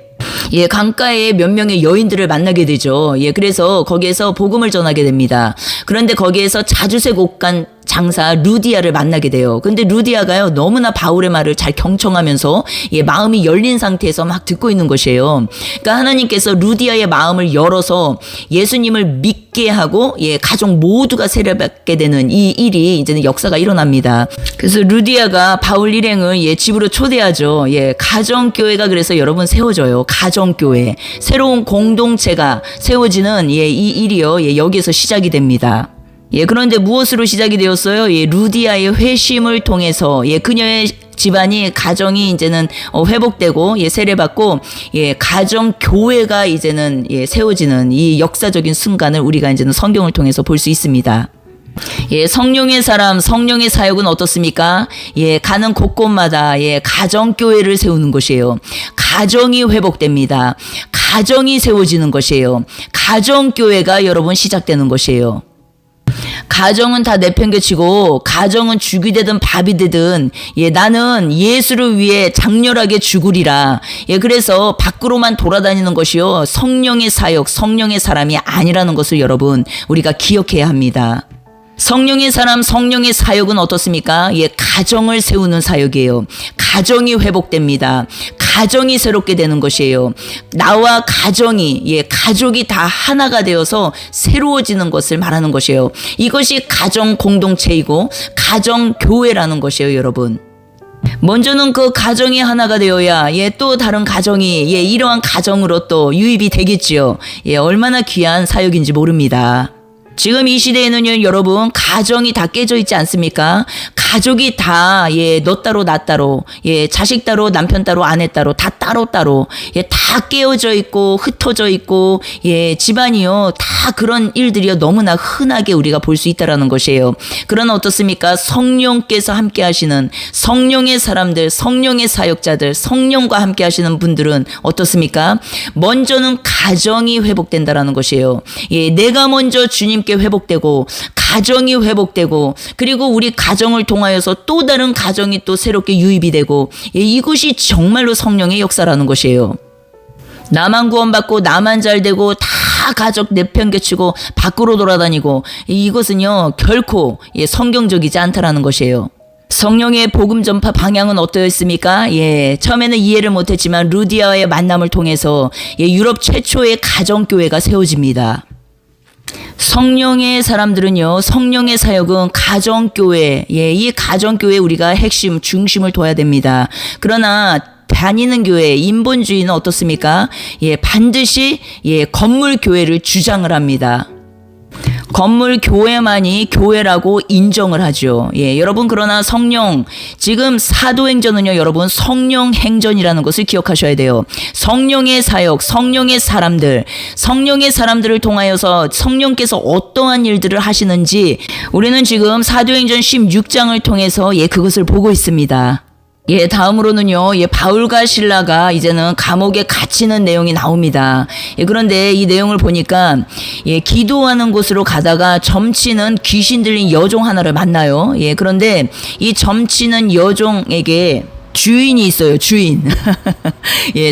강가에 몇 명의 여인들을 만나게 되죠. 그래서 거기에서 복음을 전하게 됩니다. 그런데 거기에서 자주색 옷간 장사 루디아를 만나게 돼요. 근데 루디아가요 너무나 바울의 말을 잘 경청하면서 마음이 열린 상태에서 막 듣고 있는 것이에요. 그러니까 하나님께서 루디아의 마음을 열어서 예수님을 믿게 하고 가족 모두가 세례받게 되는 이 일이 이제는 역사가 일어납니다. 그래서 루디아가 바울 일행을 집으로 초대하죠. 가정교회가 그래서 여러분 세워져요. 가정교회 새로운 공동체가 세워지는 이 일이요 여기에서 시작이 됩니다. 그런데 무엇으로 시작이 되었어요? 루디아의 회심을 통해서 그녀의 집안이 가정이 이제는 회복되고 세례받고 가정 교회가 이제는 세워지는 이 역사적인 순간을 우리가 이제는 성경을 통해서 볼 수 있습니다. 성령의 사람, 성령의 사역은 어떻습니까? 가는 곳곳마다 가정교회를 세우는 것이에요. 가정이 회복됩니다. 가정이 세워지는 것이에요. 가정교회가 여러분 시작되는 것이에요. 가정은 다 내팽개치고 가정은 죽이 되든 밥이 되든 나는 예수를 위해 장렬하게 죽으리라. 그래서 밖으로만 돌아다니는 것이요 성령의 사역, 성령의 사람이 아니라는 것을 여러분 우리가 기억해야 합니다. 성령의 사람, 성령의 사역은 어떻습니까? 가정을 세우는 사역이에요. 가정이 회복됩니다. 가정이 새롭게 되는 것이에요. 나와 가정이, 가족이 다 하나가 되어서 새로워지는 것을 말하는 것이에요. 이것이 가정 공동체이고 가정 교회라는 것이에요, 여러분. 먼저는 그 가정이 하나가 되어야 또 다른 가정이 이러한 가정으로 또 유입이 되겠지요. 얼마나 귀한 사역인지 모릅니다. 지금 이 시대에는요, 여러분, 가정이 다 깨져 있지 않습니까? 가족이 다, 너 따로 나 따로, 자식 따로 남편 따로 아내 따로 다 따로, 다 깨어져 있고 흩어져 있고, 집안이요 다 그런 일들이요 너무나 흔하게 우리가 볼 수 있다라는 것이에요. 그러나 어떻습니까? 성령께서 함께 하시는 성령의 사람들, 성령의 사역자들, 성령과 함께 하시는 분들은 어떻습니까? 먼저는 가정이 회복된다라는 것이에요. 내가 먼저 주님께 회복되고 가정이 회복되고 그리고 우리 가정을 통하여서 또 다른 가정이 또 새롭게 유입이 되고 이것이 정말로 성령의 역사라는 것이에요. 나만 구원받고 나만 잘되고 다 가족 내팽개치고 밖으로 돌아다니고 이것은요 결코 성경적이지 않다라는 것이에요. 성령의 복음 전파 방향은 어떠했습니까? 처음에는 이해를 못했지만 루디아와의 만남을 통해서 유럽 최초의 가정교회가 세워집니다. 성령의 사람들은요, 성령의 사역은 가정교회, 이 가정교회 우리가 핵심, 중심을 둬야 됩니다. 그러나 다니는 교회, 인본주의는 어떻습니까? 반드시 건물 교회를 주장을 합니다. 건물 교회만이 교회라고 인정을 하죠. 여러분 그러나 성령 지금 사도행전은요 여러분 성령행전이라는 것을 기억하셔야 돼요. 성령의 사역, 성령의 사람들을 통하여서 성령께서 어떠한 일들을 하시는지 우리는 지금 사도행전 16장을 통해서 그것을 보고 있습니다. 다음으로는요, 바울과 실라가 이제는 감옥에 갇히는 내용이 나옵니다. 그런데 이 내용을 보니까, 기도하는 곳으로 가다가 점치는 귀신 들린 여종 하나를 만나요. 그런데 이 점치는 여종에게 주인이 있어요, 주인.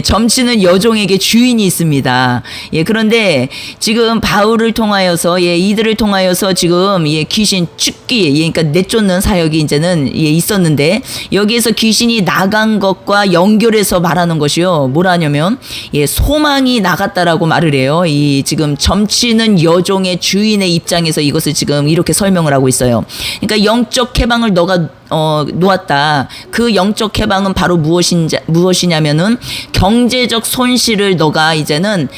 점치는 여종에게 주인이 있습니다. 그런데 지금 바울을 통하여서, 이들을 통하여서 지금, 귀신 쫓기, 그러니까 내쫓는 사역이 이제는, 있었는데, 여기에서 귀신이 나간 것과 연결해서 말하는 것이요. 뭐라 하냐면, 소망이 나갔다라고 말을 해요. 이 지금 점치는 여종의 주인의 입장에서 이것을 지금 이렇게 설명을 하고 있어요. 그러니까 영적 해방을 너가 놓았다. 그 영적 해방은 바로 무엇이냐면은 경제적 손실을 너가 이제는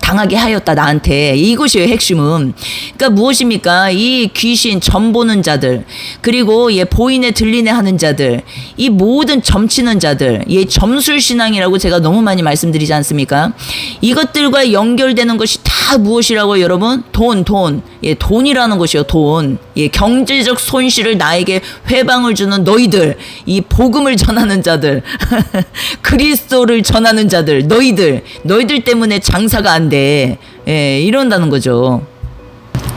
당하게 하였다 나한테. 이것이에요 핵심은. 그러니까 무엇입니까? 이 귀신 점보는 자들 그리고 보이네 들리네 하는 자들 이 모든 점치는 자들 점술신앙이라고 제가 너무 많이 말씀드리지 않습니까? 이것들과 연결되는 것이 다 무엇이라고 여러분? 돈이라는 것이요. 돈. 경제적 손실을 나에게 회방을 주는 너희들, 이 복음을 전하는 자들, 그리스도를 전하는 자들, 너희들 때문에 장사가 안 돼. 이런다는 거죠.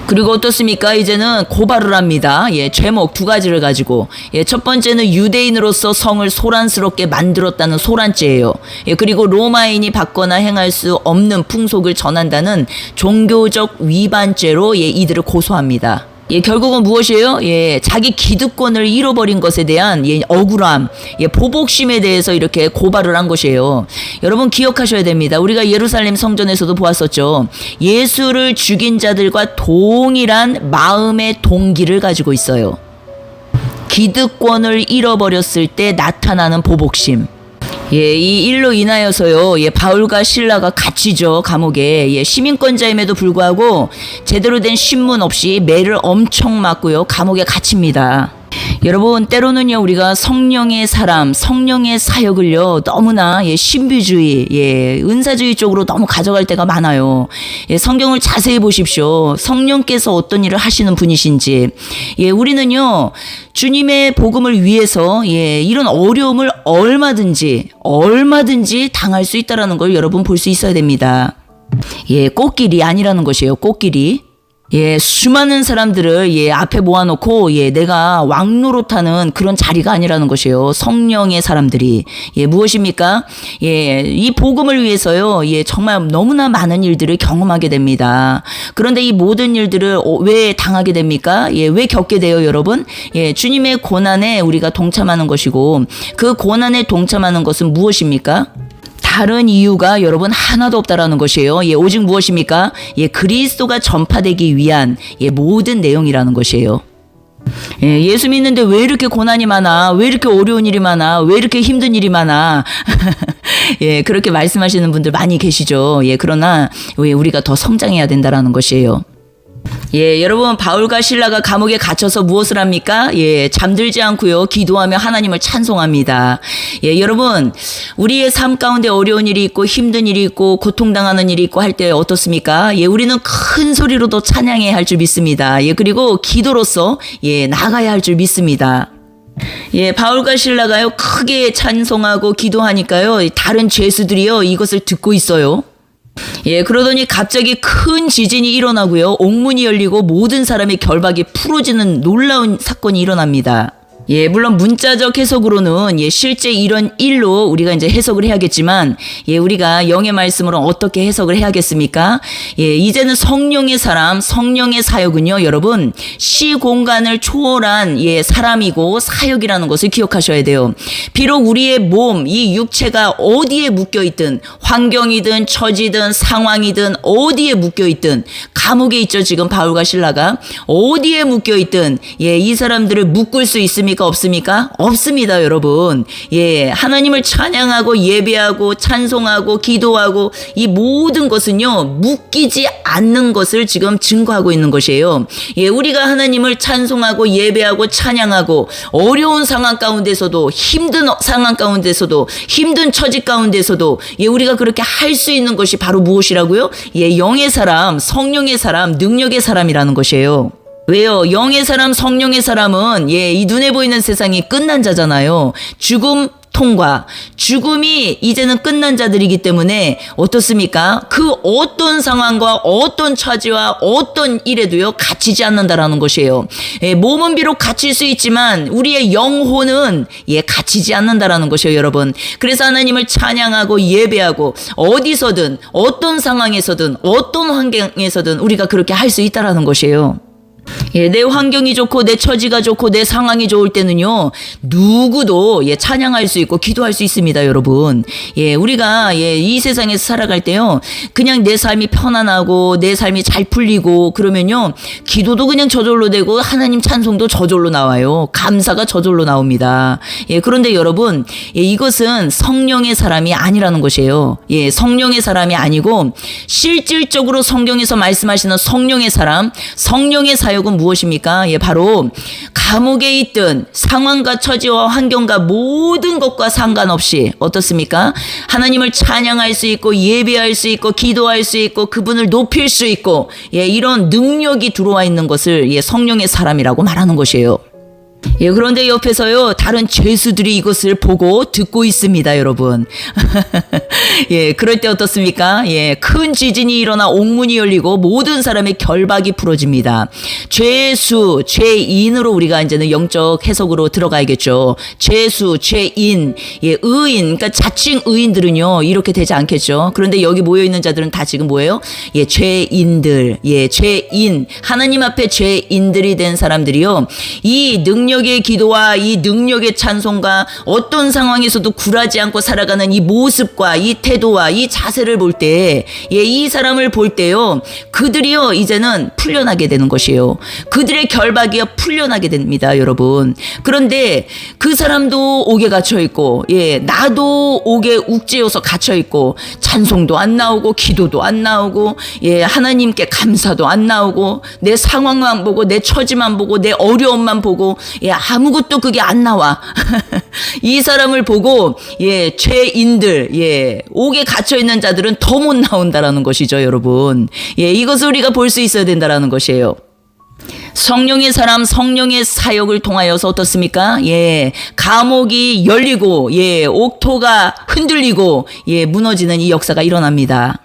그리고 어떻습니까? 이제는 고발을 합니다. 제목 두 가지를 가지고. 첫 번째는 유대인으로서 성을 소란스럽게 만들었다는 소란죄예요. 그리고 로마인이 받거나 행할 수 없는 풍속을 전한다는 종교적 위반죄로 이들을 고소합니다. 결국은 무엇이에요? 자기 기득권을 잃어버린 것에 대한 억울함, 보복심에 대해서 이렇게 고발을 한 것이에요. 여러분 기억하셔야 됩니다. 우리가 예루살렘 성전에서도 보았었죠. 예수를 죽인 자들과 동일한 마음의 동기를 가지고 있어요. 기득권을 잃어버렸을 때 나타나는 보복심. 이 일로 인하여서요, 바울과 실라가 갇히죠, 감옥에. 시민권자임에도 불구하고 제대로 된 신문 없이 매를 엄청 맞고요, 감옥에 갇힙니다. 여러분 때로는요 우리가 성령의 사람, 성령의 사역을요 너무나 신비주의, 은사주의 쪽으로 너무 가져갈 때가 많아요. 성경을 자세히 보십시오. 성령께서 어떤 일을 하시는 분이신지. 우리는요 주님의 복음을 위해서 이런 어려움을 얼마든지 당할 수 있다라는 걸 여러분 볼 수 있어야 됩니다. 꽃길이 아니라는 것이에요. 꽃길이. 수많은 사람들을 앞에 모아놓고 내가 왕노릇하는 그런 자리가 아니라는 것이에요. 성령의 사람들이 무엇입니까? 이 복음을 위해서요. 정말 너무나 많은 일들을 경험하게 됩니다. 그런데 이 모든 일들을 왜 당하게 됩니까? 왜 겪게 돼요, 여러분? 주님의 고난에 우리가 동참하는 것이고 그 고난에 동참하는 것은 무엇입니까? 다른 이유가 여러분 하나도 없다라는 것이에요. 오직 무엇입니까? 그리스도가 전파되기 위한 모든 내용이라는 것이에요. 예수 믿는데 왜 이렇게 고난이 많아? 왜 이렇게 어려운 일이 많아? 왜 이렇게 힘든 일이 많아? 그렇게 말씀하시는 분들 많이 계시죠. 그러나 왜 우리가 더 성장해야 된다라는 것이에요. 예, 여러분 바울과 실라가 감옥에 갇혀서 무엇을 합니까? 예, 잠들지 않고요. 기도하며 하나님을 찬송합니다. 예, 여러분 우리의 삶 가운데 어려운 일이 있고 힘든 일이 있고 고통당하는 일이 있고 할 때 어떻습니까? 예, 우리는 큰 소리로도 찬양해야 할 줄 믿습니다. 예, 그리고 기도로서 나가야 할 줄 믿습니다. 예, 바울과 실라가요 크게 찬송하고 기도하니까요 다른 죄수들이요 이것을 듣고 있어요. 예, 그러더니 갑자기 큰 지진이 일어나고요. 옥문이 열리고 모든 사람의 결박이 풀어지는 놀라운 사건이 일어납니다. 예, 물론 문자적 해석으로는 실제 이런 일로 우리가 이제 해석을 해야겠지만, 우리가 영의 말씀으로 어떻게 해석을 해야겠습니까? 이제는 성령의 사람, 성령의 사역은요, 여러분, 시공간을 초월한 사람이고 사역이라는 것을 기억하셔야 돼요. 비록 우리의 몸, 이 육체가 어디에 묶여 있든, 환경이든 처지든 상황이든 어디에 묶여 있든, 감옥에 있죠, 지금 바울과 실라가. 어디에 묶여 있든, 이 사람들을 묶을 수 있습니까? 없습니까? 없습니다, 여러분. 하나님을 찬양하고 예배하고 찬송하고 기도하고 이 모든 것은요, 묶이지 않는 것을 지금 증거하고 있는 것이에요. 우리가 하나님을 찬송하고 예배하고 찬양하고 어려운 상황 가운데서도 힘든 상황 가운데서도 힘든 처지 가운데서도 우리가 그렇게 할 수 있는 것이 바로 무엇이라고요? 영의 사람, 성령의 사람, 능력의 사람이라는 것이에요. 왜요? 영의 사람, 성령의 사람은 이 눈에 보이는 세상이 끝난 자잖아요. 죽음 통과. 죽음이 이제는 끝난 자들이기 때문에 어떻습니까? 그 어떤 상황과 어떤 처지와 어떤 일에도요 갇히지 않는다라는 것이에요. 몸은 비록 갇힐 수 있지만 우리의 영혼은 갇히지 않는다라는 것이에요, 여러분. 그래서 하나님을 찬양하고 예배하고 어디서든 어떤 상황에서든 어떤 환경에서든 우리가 그렇게 할 수 있다라는 것이에요. 내 환경이 좋고 내 처지가 좋고 내 상황이 좋을 때는요 누구도 찬양할 수 있고 기도할 수 있습니다, 여러분. 우리가 이 세상에서 살아갈 때요 그냥 내 삶이 편안하고 내 삶이 잘 풀리고 그러면요 기도도 그냥 저절로 되고 하나님 찬송도 저절로 나와요. 감사가 저절로 나옵니다. 그런데 여러분 이것은 성령의 사람이 아니라는 것이에요. 성령의 사람이 아니고 실질적으로 성경에서 말씀하시는 성령의 사람, 성령의 사역은 무엇입니까? 바로 감옥에 있든 상황과 처지와 환경과 모든 것과 상관없이 어떻습니까? 하나님을 찬양할 수 있고 예배할 수 있고 기도할 수 있고 그분을 높일 수 있고 이런 능력이 들어와 있는 것을 성령의 사람이라고 말하는 것이에요. 그런데 옆에서요 다른 죄수들이 이것을 보고 듣고 있습니다, 여러분. 그럴 때 어떻습니까? 큰 지진이 일어나 옥문이 열리고 모든 사람의 결박이 풀어집니다. 죄수, 죄인으로 우리가 이제는 영적 해석으로 들어가야겠죠. 죄수, 죄인, 의인, 그러니까 자칭 의인들은요 이렇게 되지 않겠죠. 그런데 여기 모여 있는 자들은 다 지금 뭐예요? 죄인들, 죄인, 하나님 앞에 죄인들이 된 사람들이요 이 능력의 기도와 이 능력의 찬송과 어떤 상황에서도 굴하지 않고 살아가는 이 모습과 이 태도와 이 자세를 볼 때, 이 사람을 볼 때요, 그들이요, 이제는 풀려나게 되는 것이에요. 그들의 결박이요, 풀려나게 됩니다, 여러분. 그런데 그 사람도 옥에 갇혀있고, 나도 옥에 욱죄어서 갇혀있고, 찬송도 안 나오고, 기도도 안 나오고, 하나님께 감사도 안 나오고, 내 상황만 보고, 내 처지만 보고, 내 어려움만 보고, 아무것도 그게 안 나와. 이 사람을 보고 죄인들, 옥에 갇혀 있는 자들은 더 못 나온다라는 것이죠, 여러분. 이것을 우리가 볼 수 있어야 된다라는 것이에요. 성령의 사람, 성령의 사역을 통하여서 어떻습니까? 감옥이 열리고 옥토가 흔들리고 무너지는 이 역사가 일어납니다.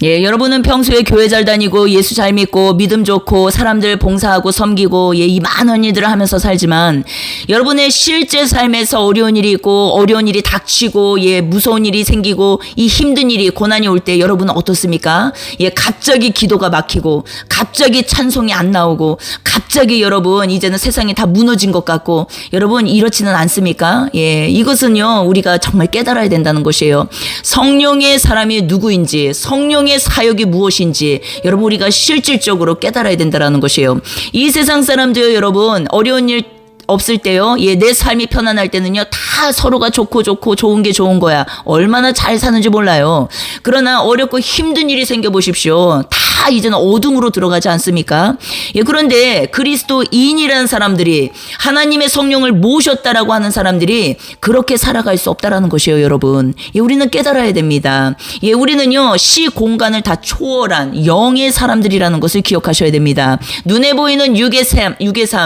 여러분은 평소에 교회 잘 다니고 예수 잘 믿고 믿음 좋고 사람들 봉사하고 섬기고 이 많은 일들을 하면서 살지만 여러분의 실제 삶에서 어려운 일이 있고 어려운 일이 닥치고 무서운 일이 생기고 이 힘든 일이 고난이 올 때 여러분은 어떻습니까? 갑자기 기도가 막히고 갑자기 찬송이 안 나오고 갑자기 여러분 이제는 세상이 다 무너진 것 같고 여러분 이렇지는 않습니까? 이것은요 우리가 정말 깨달아야 된다는 것이에요. 성령의 사람이 누구인지 성령의 사역이 무엇인지 여러분 우리가 실질적으로 깨달아야 된다는 것이에요. 이 세상 사람들 여러분 어려운 일 없을 때요. 예, 내 삶이 편안할 때는요. 다 서로가 좋고 좋은 게 좋은 거야. 얼마나 잘 사는지 몰라요. 그러나 어렵고 힘든 일이 생겨 보십시오. 다 이제는 어둠으로 들어가지 않습니까? 예, 그런데 그리스도인이라는 사람들이 하나님의 성령을 모셨다라고 하는 사람들이 그렇게 살아갈 수 없다라는 것이에요, 여러분. 예, 우리는 깨달아야 됩니다. 예, 우리는요, 시 공간을 다 초월한 영의 사람들이라는 것을 기억하셔야 됩니다. 눈에 보이는 육의 삶,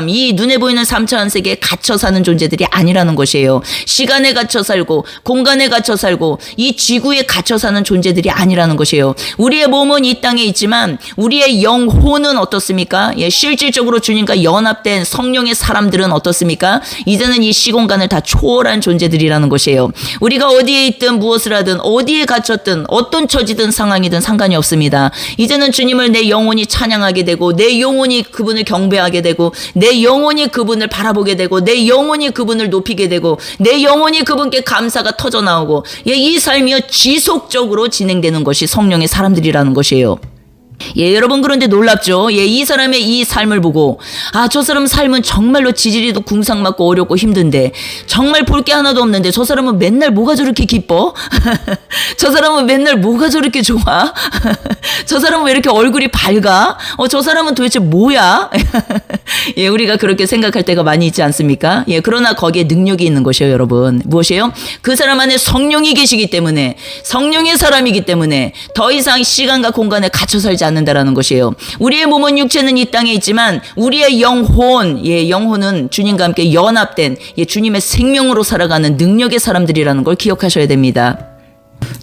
이 눈에 보이는 3차원 세계에 갇혀 사는 존재들이 아니라는 것이에요. 시간에 갇혀 살고, 공간에 갇혀 살고, 이 지구에 갇혀 사는 존재들이 아니라는 것이에요. 우리의 몸은 이 땅에 있지만, 우리의 영혼은 어떻습니까? 예, 실질적으로 주님과 연합된 성령의 사람들은 어떻습니까? 이제는 이 시공간을 다 초월한 존재들이라는 것이에요. 우리가 어디에 있든 무엇을 하든 어디에 갇혔든 어떤 처지든 상황이든 상관이 없습니다. 이제는 주님을 내 영혼이 찬양하게 되고 내 영혼이 그분을 경배하게 되고 내 영혼이 그분을 바라보게 되고 내 영혼이 그분을 높이게 되고 내 영혼이 그분께 감사가 터져나오고 예, 이 삶이요 지속적으로 진행되는 것이 성령의 사람들이라는 것이에요. 예, 여러분 그런데 놀랍죠? 예, 이 사람의 이 삶을 보고 저 사람 삶은 정말로 지지리도 궁상맞고 어렵고 힘든데 정말 볼 게 하나도 없는데 저 사람은 맨날 뭐가 저렇게 기뻐? 저 사람은 맨날 뭐가 저렇게 좋아? 저 사람은 왜 이렇게 얼굴이 밝아? 저 사람은 도대체 뭐야? 예, 우리가 그렇게 생각할 때가 많이 있지 않습니까? 예, 그러나 거기에 능력이 있는 것이에요, 여러분. 무엇이에요? 그 사람 안에 성령이 계시기 때문에 성령의 사람이기 때문에 더 이상 시간과 공간에 갇혀 살지 않는다라는 것이에요. 우리의 몸은 육체는 이 땅에 있지만 우리의 영혼, 예, 영혼은 주님과 함께 연합된 예, 주님의 생명으로 살아가는 능력의 사람들이라는 걸 기억하셔야 됩니다.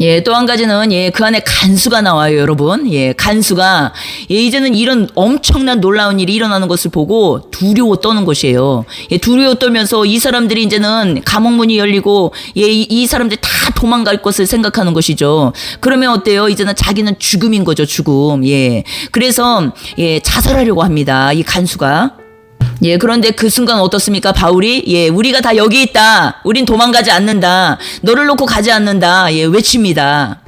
예, 또 한 가지는 예, 그 안에 간수가 나와요, 여러분. 예, 간수가 예, 이제는 이런 엄청난 놀라운 일이 일어나는 것을 보고 두려워 떠는 것이에요. 예, 두려워 떨면서 이 사람들이 이제는 감옥문이 열리고 예, 이 사람들이 다 도망갈 것을 생각하는 것이죠. 그러면 어때요? 이제는 자기는 죽음인 거죠, 죽음. 예, 그래서 예, 자살하려고 합니다. 이 간수가. 예, 그런데 그 순간 어떻습니까? 바울이, 예, 우리가 다 여기 있다. 우린 도망가지 않는다. 너를 놓고 가지 않는다. 예, 외칩니다.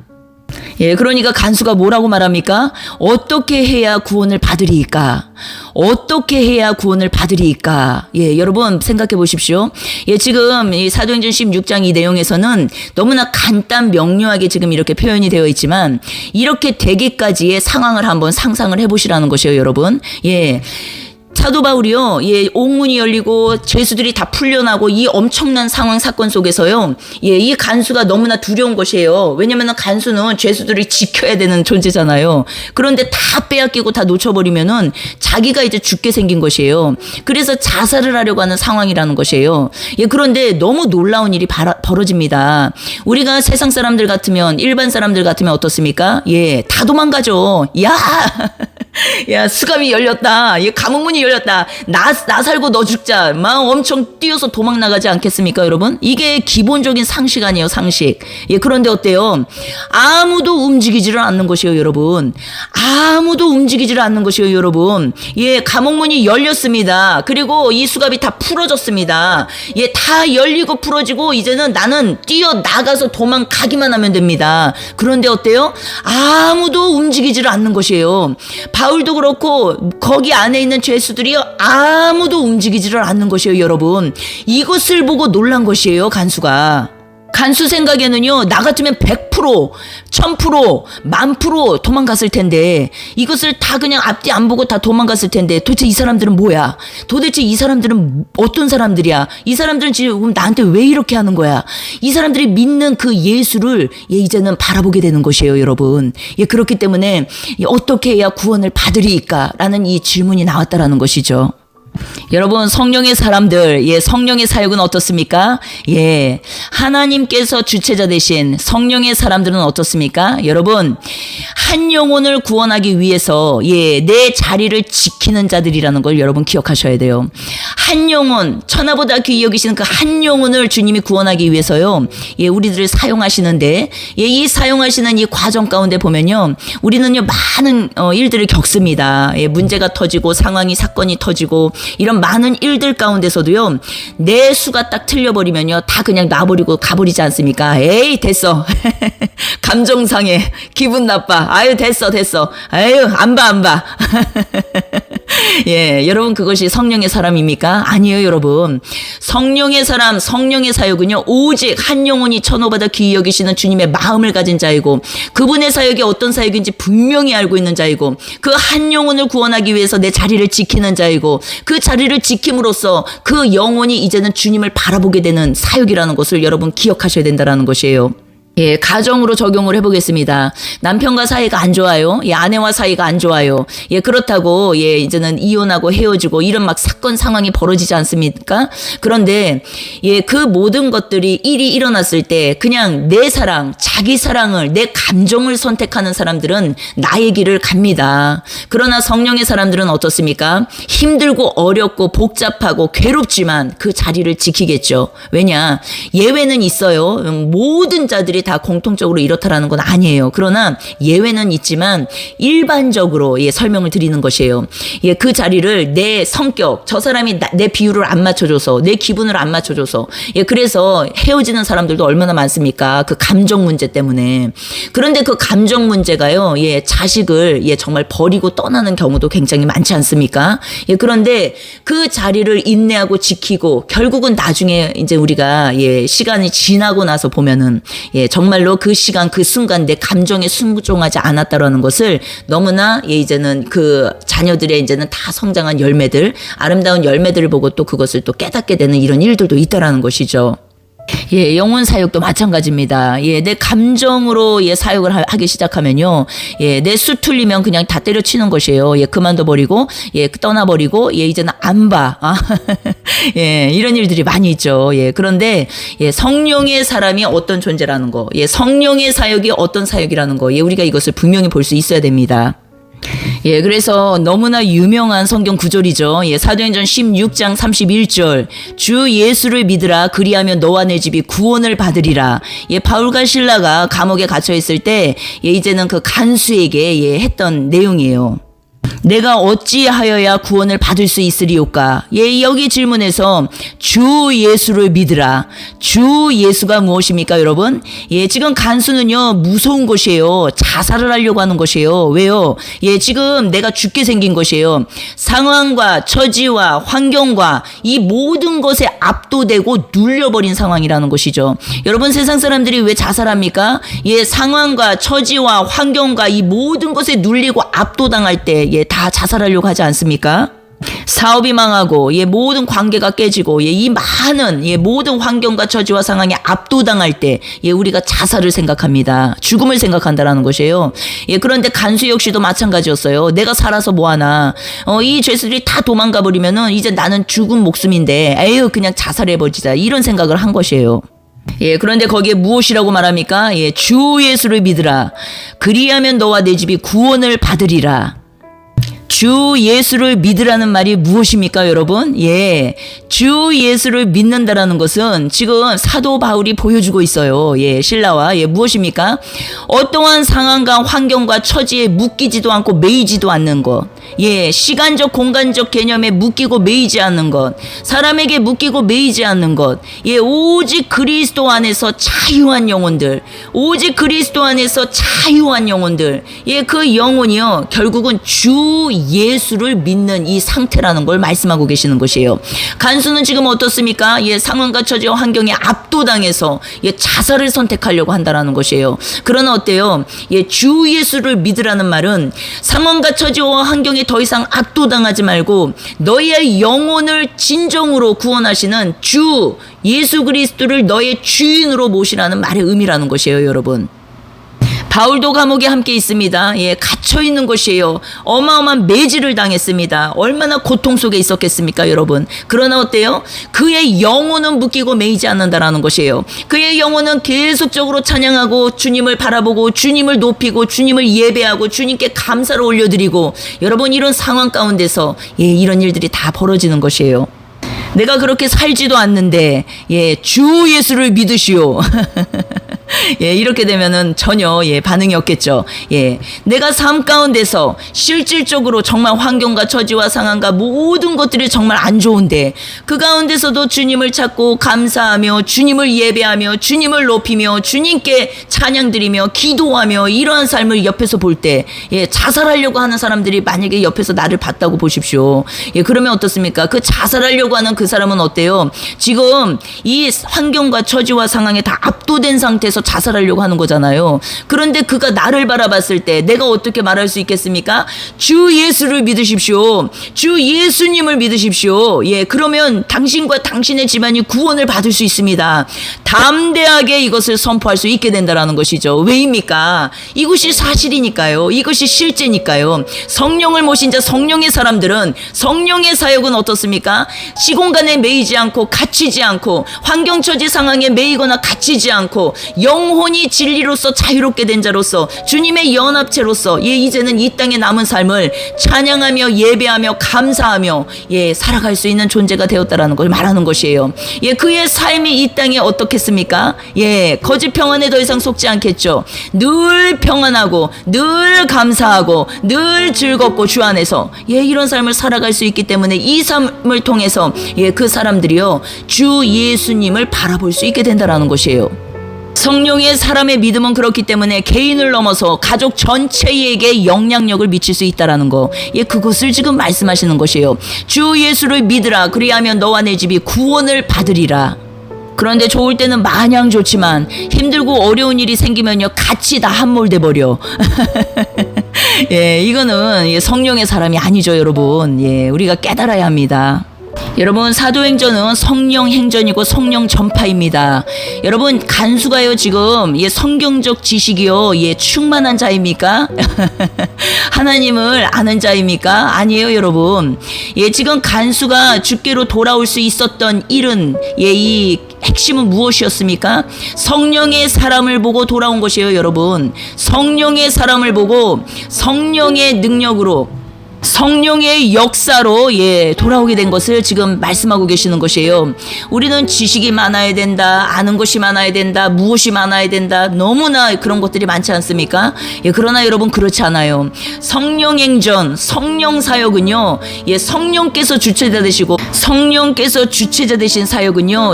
예, 그러니까 간수가 뭐라고 말합니까? 어떻게 해야 구원을 받으리이까? 어떻게 해야 구원을 받으리이까? 예, 여러분 생각해 보십시오. 예, 지금 이 사도행전 16장 이 내용에서는 너무나 간단 명료하게 지금 이렇게 표현이 되어 있지만 이렇게 되기까지의 상황을 한번 상상을 해 보시라는 것이에요, 여러분. 예. 사도 바울이요, 예, 옥문이 열리고 죄수들이 다 풀려나고 이 엄청난 상황 사건 속에서요, 예, 이 간수가 너무나 두려운 것이에요. 왜냐면은 간수는 죄수들을 지켜야 되는 존재잖아요. 그런데 다 빼앗기고 다 놓쳐버리면은 자기가 이제 죽게 생긴 것이에요. 그래서 자살을 하려고 하는 상황이라는 것이에요. 예, 그런데 너무 놀라운 일이 벌어집니다. 우리가 세상 사람들 같으면, 일반 사람들 같으면 어떻습니까? 예, 다 도망가죠. 야, 수감이 열렸다. 예, 감옥문이 열렸다. 나 살고 너 죽자. 막 엄청 뛰어서 도망 나가지 않겠습니까, 여러분? 이게 기본적인 상식 아니에요, 상식. 예, 그런데 어때요? 아무도 움직이지를 않는 것이에요, 여러분. 아무도 움직이지를 않는 것이에요, 여러분. 예, 감옥문이 열렸습니다. 그리고 이 수갑이 다 풀어졌습니다. 예, 다 열리고 풀어지고 이제는 나는 뛰어나가서 도망가기만 하면 됩니다. 그런데 어때요? 아무도 움직이지를 않는 것이에요. 바울도 그렇고 거기 안에 있는 죄수들이요, 아무도 움직이지를 않는 것이에요, 여러분. 이것을 보고 놀란 것이에요, 간수가. 간수 생각에는요, 나 같으면 100%, 1000%, 10,000% 도망갔을 텐데, 이것을 다 그냥 앞뒤 안 보고 다 도망갔을 텐데, 도대체 이 사람들은 뭐야? 도대체 이 사람들은 어떤 사람들이야? 이 사람들은 지금 나한테 왜 이렇게 하는 거야? 이 사람들이 믿는 그 예수를 이제는 바라보게 되는 것이에요, 여러분. 그렇기 때문에 어떻게 해야 구원을 받으리까? 라는 이 질문이 나왔다라는 것이죠. 여러분, 성령의 사람들, 예, 성령의 사역은 어떻습니까? 예, 하나님께서 주체자 되신 성령의 사람들은 어떻습니까? 여러분, 한 영혼을 구원하기 위해서, 예, 내 자리를 지키는 자들이라는 걸 여러분 기억하셔야 돼요. 한 영혼, 천하보다 귀히 여기시는 그 한 영혼을 주님이 구원하기 위해서요, 예, 우리들을 사용하시는데, 예, 이 사용하시는 이 과정 가운데 보면요, 우리는요, 많은 일들을 겪습니다. 예, 문제가 터지고, 사건이 터지고, 이런 많은 일들 가운데서도요, 내 수가 딱 틀려버리면요, 다 그냥 놔버리고 가버리지 않습니까? 에이, 됐어. 감정상해. 기분 나빠. 아유, 됐어. 아유, 안 봐. 예, 여러분, 그것이 성령의 사람입니까? 아니에요, 여러분. 성령의 사람, 성령의 사역은요, 오직 한 영혼이 천호받아 귀히 여기시는 주님의 마음을 가진 자이고, 그분의 사역이 어떤 사역인지 분명히 알고 있는 자이고, 그 한 영혼을 구원하기 위해서 내 자리를 지키는 자이고, 그 자리를 지킴으로써 그 영혼이 이제는 주님을 바라보게 되는 사역이라는 것을 여러분 기억하셔야 된다는 것이에요. 예, 가정으로 적용을 해보겠습니다. 남편과 사이가 안 좋아요. 예, 아내와 사이가 안 좋아요. 예, 그렇다고, 예, 이제는 이혼하고 헤어지고 이런 막 사건 상황이 벌어지지 않습니까? 그런데, 예, 그 모든 것들이 일이 일어났을 때 그냥 내 사랑, 자기 사랑을, 내 감정을 선택하는 사람들은 나의 길을 갑니다. 그러나 성령의 사람들은 어떻습니까? 힘들고 어렵고 복잡하고 괴롭지만 그 자리를 지키겠죠. 왜냐? 예외는 있어요. 모든 자들이 다 공통적으로 이렇다라는 건 아니에요. 그러나 예외는 있지만 일반적으로, 예, 설명을 드리는 것이에요. 예, 그 자리를 내 성격, 저 사람이 내 비율을 안 맞춰줘서, 내 기분을 안 맞춰줘서, 예, 그래서 헤어지는 사람들도 얼마나 많습니까? 그 감정 문제 때문에. 그런데 그 감정 문제가요, 예, 자식을, 예, 정말 버리고 떠나는 경우도 굉장히 많지 않습니까? 예, 그런데 그 자리를 인내하고 지키고 결국은 나중에 이제 우리가, 예, 시간이 지나고 나서 보면은, 예, 정말로 그 시간, 그 순간 내 감정에 순종하지 않았다라는 것을 너무나, 예, 이제는 그 자녀들의 이제는 다 성장한 열매들, 아름다운 열매들을 보고 또 그것을 또 깨닫게 되는 이런 일들도 있다라는 것이죠. 예, 영혼 사역도 마찬가지입니다. 예, 내 감정으로, 예, 사역을 하기 시작하면요, 예, 내 수 틀리면 그냥 다 때려치는 것이에요. 예, 그만둬 버리고, 예, 떠나버리고, 예, 이제는 안 봐. 예, 이런 일들이 많이 있죠. 예, 그런데, 예, 성령의 사람이 어떤 존재라는 거, 예, 성령의 사역이 어떤 사역이라는 거, 예, 우리가 이것을 분명히 볼 수 있어야 됩니다. 예, 그래서 너무나 유명한 성경 구절이죠. 예, 사도행전 16장 31절. 주 예수를 믿으라. 그리하면 너와 내 집이 구원을 받으리라. 예, 바울과 실라가 감옥에 갇혀 있을 때, 예, 이제는 그 간수에게, 예, 했던 내용이에요. 내가 어찌하여야 구원을 받을 수 있으리오까? 예, 여기 질문에서 주 예수를 믿으라. 주 예수가 무엇입니까, 여러분? 예, 지금 간수는요, 무서운 것이에요. 자살을 하려고 하는 것이에요. 왜요? 예, 지금 내가 죽게 생긴 것이에요. 상황과 처지와 환경과 이 모든 것에 압도되고 눌려버린 상황이라는 것이죠. 여러분, 세상 사람들이 왜 자살합니까? 예, 상황과 처지와 환경과 이 모든 것에 눌리고 압도당할 때, 예, 다 자살하려고 하지 않습니까? 사업이 망하고, 예, 모든 관계가 깨지고, 예, 이 많은, 예, 모든 환경과 처지와 상황에 압도당할 때, 예, 우리가 자살을 생각합니다. 죽음을 생각한다라는 것이에요. 예, 그런데 간수 역시도 마찬가지였어요. 내가 살아서 뭐하나, 이 죄수들이 다 도망가 버리면은 이제 나는 죽은 목숨인데, 에휴, 그냥 자살해버리자, 이런 생각을 한 것이에요. 예, 그런데 거기에 무엇이라고 말합니까? 예, 주 예수를 믿으라. 그리하면 너와 내 집이 구원을 받으리라. 주 예수를 믿으라는 말이 무엇입니까, 여러분? 예, 주 예수를 믿는다라는 것은 지금 사도 바울이 보여주고 있어요. 예, 신라와, 예, 무엇입니까? 어떠한 상황과 환경과 처지에 묶이지도 않고 매이지도 않는 것. 예, 시간적 공간적 개념에 묶이고 매이지 않는 것, 사람에게 묶이고 매이지 않는 것. 예, 오직 그리스도 안에서 자유한 영혼들, 오직 그리스도 안에서 자유한 영혼들. 예, 그 영혼이요, 결국은 주 예수를 믿는 이 상태라는 걸 말씀하고 계시는 것이에요. 간수는 지금 어떻습니까? 예, 상황과 처지와 환경에 압도당해서, 예, 자살을 선택하려고 한다라는 것이에요. 그러나 어때요? 예, 주 예수를 믿으라는 말은 상황과 처지와 환경에 더 이상 압도당하지 말고 너의 영혼을 진정으로 구원하시는 주 예수 그리스도를 너의 주인으로 모시라는 말의 의미라는 것이에요, 여러분. 바울도 감옥에 함께 있습니다. 예, 갇혀 있는 것이에요. 어마어마한 매질을 당했습니다. 얼마나 고통 속에 있었겠습니까, 여러분. 그러나 어때요? 그의 영혼은 묶이고 매이지 않는다라는 것이에요. 그의 영혼은 계속적으로 찬양하고 주님을 바라보고 주님을 높이고 주님을 예배하고 주님께 감사를 올려드리고, 여러분, 이런 상황 가운데서, 예, 이런 일들이 다 벌어지는 것이에요. 내가 그렇게 살지도 않는데, 예, 주 예수를 믿으시오. 예, 이렇게 되면은 전혀 반응이 없겠죠. 예, 내가 삶 가운데서 실질적으로 정말 환경과 처지와 상황과 모든 것들이 정말 안 좋은데 그 가운데서도 주님을 찾고 감사하며 주님을 예배하며 주님을 높이며 주님께 찬양드리며 기도하며 이러한 삶을 옆에서 볼 때 자살하려고 하는 사람들이 만약에 옆에서 나를 봤다고 보십시오. 예, 그러면 어떻습니까? 그 자살하려고 하는 그 사람은 어때요? 지금 이 환경과 처지와 상황에 다 압도된 상태에서 자살하려고 하는 거잖아요. 그런데 그가 나를 바라봤을 때 내가 어떻게 말할 수 있겠습니까? 주 예수를 믿으십시오. 주 예수님을 믿으십시오. 예, 그러면 당신과 당신의 집안이 구원을 받을 수 있습니다. 담대하게 이것을 선포할 수 있게 된다라는 것이죠. 왜입니까? 이것이 사실이니까요. 이것이 실제니까요. 성령을 모신 자, 성령의 사람들은 성령의 사역은 어떻습니까? 시공간에 매이지 않고 갇히지 않고 환경처지 상황에 매이거나 갇히지 않고 영혼이 진리로서 자유롭게 된 자로서 주님의 연합체로서 이제는 이 땅에 남은 삶을 찬양하며 예배하며 감사하며 살아갈 수 있는 존재가 되었다라는 걸 말하는 것이에요. 그의 삶이 이 땅에 어떻겠습니까? 거짓 평안에 더 이상 속지 않겠죠. 늘 평안하고 늘 감사하고 늘 즐겁고 주 안에서 이런 삶을 살아갈 수 있기 때문에 이 삶을 통해서 그 사람들이요 주 예수님을 바라볼 수 있게 된다라는 것이에요. 성령의 사람의 믿음은 그렇기 때문에 개인을 넘어서 가족 전체에게 영향력을 미칠 수 있다라는 거. 그것을 지금 말씀하시는 것이에요. 주 예수를 믿으라. 그리하면 너와 내 집이 구원을 받으리라. 그런데 좋을 때는 마냥 좋지만 힘들고 어려운 일이 생기면요 같이 다 함몰돼 버려. 이거는 성령의 사람이 아니죠, 여러분. 우리가 깨달아야 합니다. 여러분, 사도행전은 성령 행전이고 성령 전파입니다. 여러분, 간수가요 지금 성경적 지식이요 충만한 자입니까? 하나님을 아는 자입니까? 아니에요, 여러분. 지금 간수가 주께로 돌아올 수 있었던 일은 이 핵심은 무엇이었습니까? 성령의 사람을 보고 돌아온 것이에요, 여러분. 성령의 사람을 보고 성령의 능력으로 성령의 역사로 돌아오게 된 것을 지금 말씀하고 계시는 것이에요. 우리는 지식이 많아야 된다, 아는 것이 많아야 된다, 무엇이 많아야 된다, 너무나 그런 것들이 많지 않습니까? 그러나 여러분 그렇지 않아요. 성령 행전, 성령 사역은요 성령께서 주체자 되시고 성령께서 주체자 되신 사역은요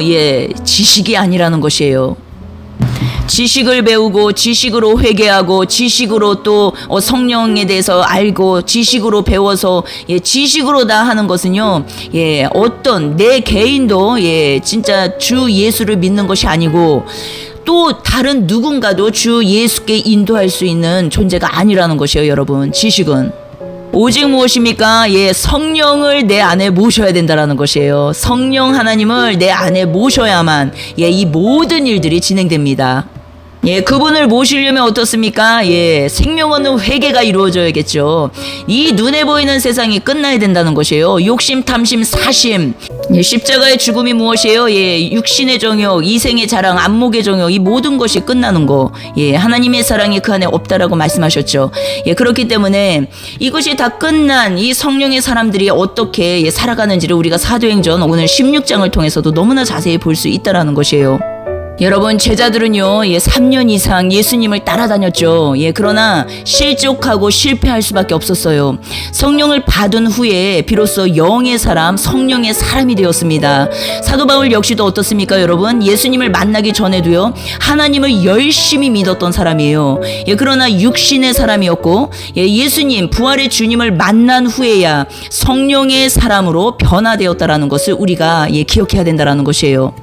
지식이 아니라는 것이에요. 지식을 배우고 지식으로 회개하고 지식으로 또 성령에 대해서 알고 지식으로 배워서 지식으로 다 하는 것은요 어떤 내 개인도 진짜 주 예수를 믿는 것이 아니고 또 다른 누군가도 주 예수께 인도할 수 있는 존재가 아니라는 것이에요, 여러분. 지식은 오직 무엇입니까? 성령을 내 안에 모셔야 된다라는 것이에요. 성령 하나님을 내 안에 모셔야만 이 모든 일들이 진행됩니다. 그분을 모시려면 어떻습니까? 생명 얻는 회개가 이루어져야겠죠. 이 눈에 보이는 세상이 끝나야 된다는 것이에요. 욕심, 탐심, 사심. 십자가의 죽음이 무엇이에요? 육신의 정욕, 이생의 자랑, 안목의 정욕, 이 모든 것이 끝나는 거. 하나님의 사랑이 그 안에 없다라고 말씀하셨죠. 그렇기 때문에 이것이 다 끝난 이 성령의 사람들이 어떻게 살아가는지를 우리가 사도행전 오늘 16장을 통해서도 너무나 자세히 볼 수 있다라는 것이에요. 여러분, 제자들은요 3년 이상 예수님을 따라다녔죠. 그러나 실족하고 실패할 수밖에 없었어요. 성령을 받은 후에 비로소 영의 사람, 성령의 사람이 되었습니다. 사도 바울 역시도 어떻습니까, 여러분? 예수님을 만나기 전에도요 하나님을 열심히 믿었던 사람이에요. 그러나 육신의 사람이었고 예수님 부활의 주님을 만난 후에야 성령의 사람으로 변화되었다라는 것을 우리가 기억해야 된다라는 것이에요.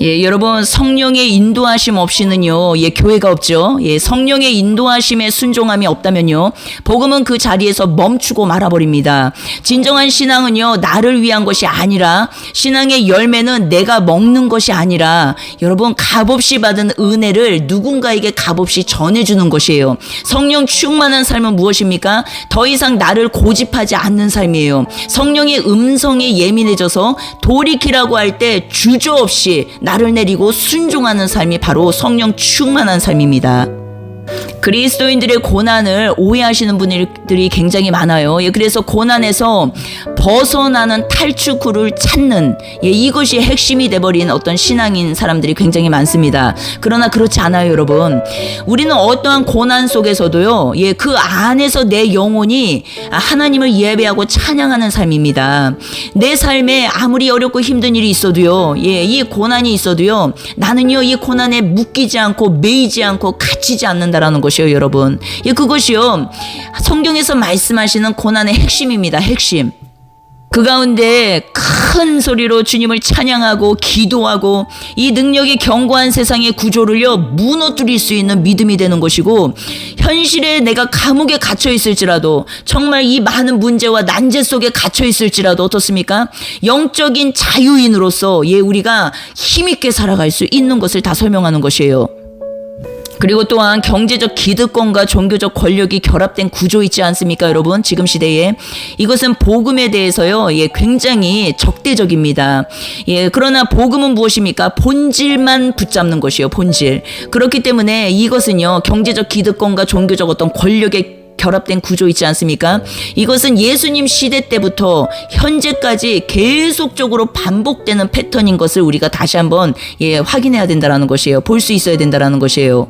여러분, 성령의 인도하심 없이는요 교회가 없죠. 성령의 인도하심에 순종함이 없다면요 복음은 그 자리에서 멈추고 말아버립니다. 진정한 신앙은요 나를 위한 것이 아니라, 신앙의 열매는 내가 먹는 것이 아니라 여러분 값없이 받은 은혜를 누군가에게 값없이 전해주는 것이에요. 성령 충만한 삶은 무엇입니까? 더 이상 나를 고집하지 않는 삶이에요. 성령의 음성에 예민해져서 돌이키라고 할 때 주저없이 나를 내리고 순종하는 삶이 바로 성령 충만한 삶입니다. 그리스도인들의 고난을 오해하시는 분들이 굉장히 많아요. 예, 그래서 고난에서 벗어나는 탈출구를 찾는, 예, 이것이 핵심이 돼버린 어떤 신앙인 사람들이 굉장히 많습니다. 그러나 그렇지 않아요, 여러분. 우리는 어떠한 고난 속에서도요, 예, 그 안에서 내 영혼이 하나님을 예배하고 찬양하는 삶입니다. 내 삶에 아무리 어렵고 힘든 일이 있어도요, 예, 이 고난이 있어도요, 나는요, 이 고난에 묶이지 않고 매이지 않고 갇히지 않는다라는 것이요, 여러분. 예, 그것이요, 성경에서 말씀하시는 고난의 핵심입니다. 핵심. 그 가운데 큰 소리로 주님을 찬양하고 기도하고 이 능력이 견고한 세상의 구조를요, 무너뜨릴 수 있는 믿음이 되는 것이고, 현실에 내가 감옥에 갇혀 있을지라도, 정말 이 많은 문제와 난제 속에 갇혀 있을지라도 어떻습니까? 영적인 자유인으로서, 예, 우리가 힘있게 살아갈 수 있는 것을 다 설명하는 것이에요. 그리고 또한 경제적 기득권과 종교적 권력이 결합된 구조 있지 않습니까, 여러분? 지금 시대에 이것은 복음에 대해서요, 예, 굉장히 적대적입니다. 예, 그러나 복음은 무엇입니까? 본질만 붙잡는 것이요, 본질. 그렇기 때문에 이것은요, 경제적 기득권과 종교적 어떤 권력의 결합된 구조 있지 않습니까? 이것은 예수님 시대 때부터 현재까지 계속적으로 반복되는 패턴인 것을 우리가 다시 한번, 예, 확인해야 된다는 것이에요. 볼 수 있어야 된다는 것이에요.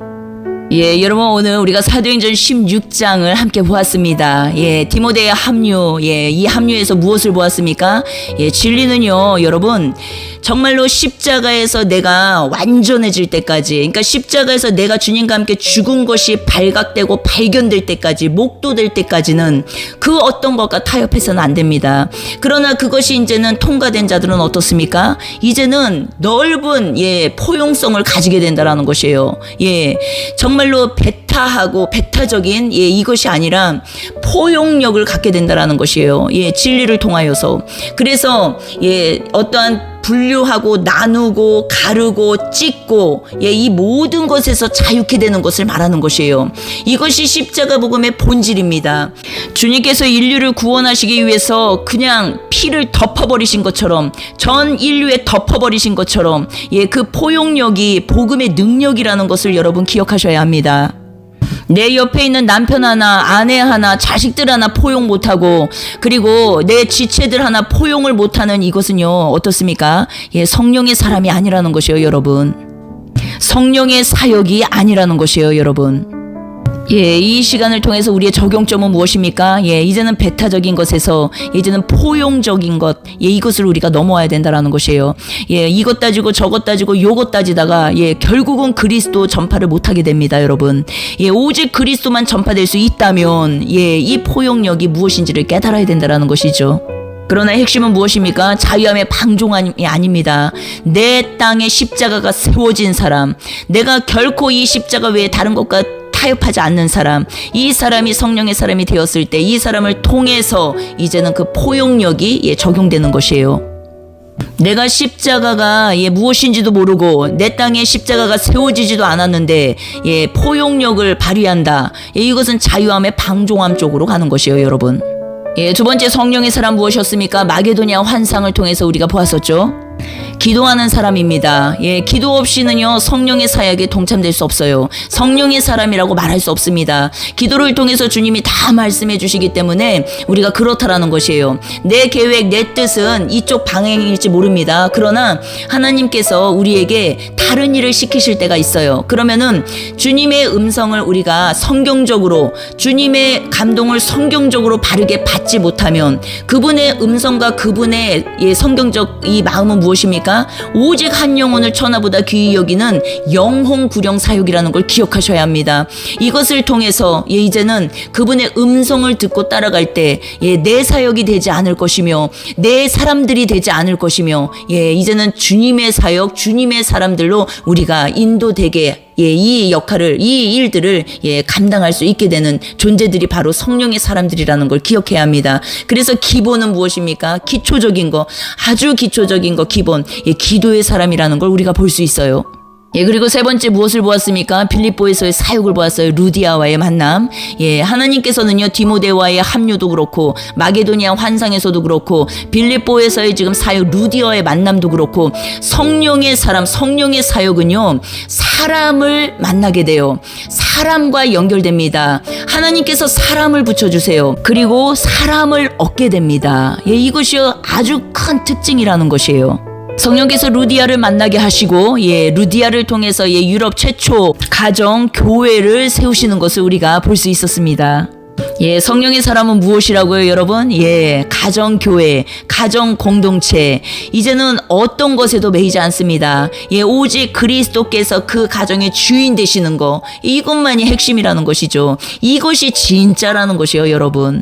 예, 여러분, 오늘 우리가 사도행전 16장을 함께 보았습니다. 예, 디모데의 합류, 예, 이 합류에서 무엇을 보았습니까? 예, 진리는요, 여러분, 정말로 십자가에서 내가 완전해질 때까지, 그러니까 십자가에서 내가 주님과 함께 죽은 것이 발각되고 발견될 때까지, 목도될 때까지는 그 어떤 것과 타협해서는 안 됩니다. 그러나 그것이 이제는 통과된 자들은 어떻습니까? 이제는 넓은, 예, 포용성을 가지게 된다라는 것이에요. 예, 정말로 배타적인, 예, 이것이 아니라 포용력을 갖게 된다라는 것이에요. 예, 진리를 통하여서. 그래서, 예, 어떠한 분류하고 나누고 가르고 찢고, 예, 이 모든 것에서 자유케 되는 것을 말하는 것이에요. 이것이 십자가 복음의 본질입니다. 주님께서 인류를 구원하시기 위해서 그냥 피를 덮어버리신 것처럼, 전 인류에 덮어버리신 것처럼, 예, 그 포용력이 복음의 능력이라는 것을 여러분 기억하셔야 합니다. 내 옆에 있는 남편 하나, 아내 하나, 자식들 하나 포용 못하고, 그리고 내 지체들 하나 포용을 못하는 이것은요, 어떻습니까? 예, 성령의 사람이 아니라는 것이에요, 여러분. 성령의 사역이 아니라는 것이에요, 여러분. 예, 이 시간을 통해서 우리의 적용점은 무엇입니까? 예, 이제는 배타적인 것에서 이제는 포용적인 것, 예, 이것을 우리가 넘어와야 된다라는 것이에요. 예, 이것 따지고 저것 따지고 요것 따지다가, 예, 결국은 그리스도 전파를 못하게 됩니다, 여러분. 예, 오직 그리스도만 전파될 수 있다면, 예, 이 포용력이 무엇인지를 깨달아야 된다라는 것이죠. 그러나 핵심은 무엇입니까? 자유함의 방종이 아닙니다. 내 땅에 십자가가 세워진 사람, 내가 결코 이 십자가 외에 다른 것과 타협하지 않는 사람, 이 사람이 성령의 사람이 되었을 때 이 사람을 통해서 이제는 그 포용력이, 예, 적용되는 것이에요. 내가 십자가가, 예, 무엇인지도 모르고 내 땅에 십자가가 세워지지도 않았는데, 예, 포용력을 발휘한다. 예, 이것은 자유함의 방종함 쪽으로 가는 것이에요, 여러분. 예, 두 번째 성령의 사람 무엇이었습니까? 마게도니아 환상을 통해서 우리가 보았었죠. 기도하는 사람입니다. 예, 기도 없이는요, 성령의 사역에 동참될 수 없어요. 성령의 사람이라고 말할 수 없습니다. 기도를 통해서 주님이 다 말씀해 주시기 때문에 우리가 그렇다라는 것이에요. 내 계획, 내 뜻은 이쪽 방향일지 모릅니다. 그러나 하나님께서 우리에게 다른 일을 시키실 때가 있어요. 그러면은 주님의 음성을 우리가 성경적으로, 주님의 감동을 성경적으로 바르게 받지 못하면 그분의 음성과 그분의, 예, 성경적 이 마음은 무엇입니까? 오직 한 영혼을 천하보다 귀히 여기는 영혼 구령 사역이라는 걸 기억하셔야 합니다. 이것을 통해서, 예, 이제는 그분의 음성을 듣고 따라갈 때, 예, 내 사역이 되지 않을 것이며 내 사람들이 되지 않을 것이며, 예, 이제는 주님의 사역, 주님의 사람들로 우리가 인도되게, 예, 이 역할을, 이 일들을, 예, 감당할 수 있게 되는 존재들이 바로 성령의 사람들이라는 걸 기억해야 합니다. 그래서 기본은 무엇입니까? 기초적인 거, 아주 기초적인 거, 기본, 예, 기도의 사람이라는 걸 우리가 볼 수 있어요. 예, 그리고 세 번째 무엇을 보았습니까? 빌립보에서의 사역을 보았어요. 루디아와의 만남. 예, 하나님께서는요, 디모데와의 합류도 그렇고, 마게도니아 환상에서도 그렇고, 빌립보에서의 지금 사역, 루디아와의 만남도 그렇고, 성령의 사람, 성령의 사역은요, 사람을 만나게 돼요. 사람과 연결됩니다. 하나님께서 사람을 붙여주세요. 그리고 사람을 얻게 됩니다. 예, 이것이 아주 큰 특징이라는 것이에요. 성령께서 루디아를 만나게 하시고, 예, 루디아를 통해서 예, 유럽 최초 가정 교회를 세우시는 것을 우리가 볼 수 있었습니다. 예, 성령의 사람은 무엇이라고요, 여러분? 예, 가정 교회, 가정 공동체. 이제는 어떤 것에도 매이지 않습니다. 예, 오직 그리스도께서 그 가정의 주인 되시는 거, 이것만이 핵심이라는 것이죠. 이것이 진짜라는 것이에요, 여러분.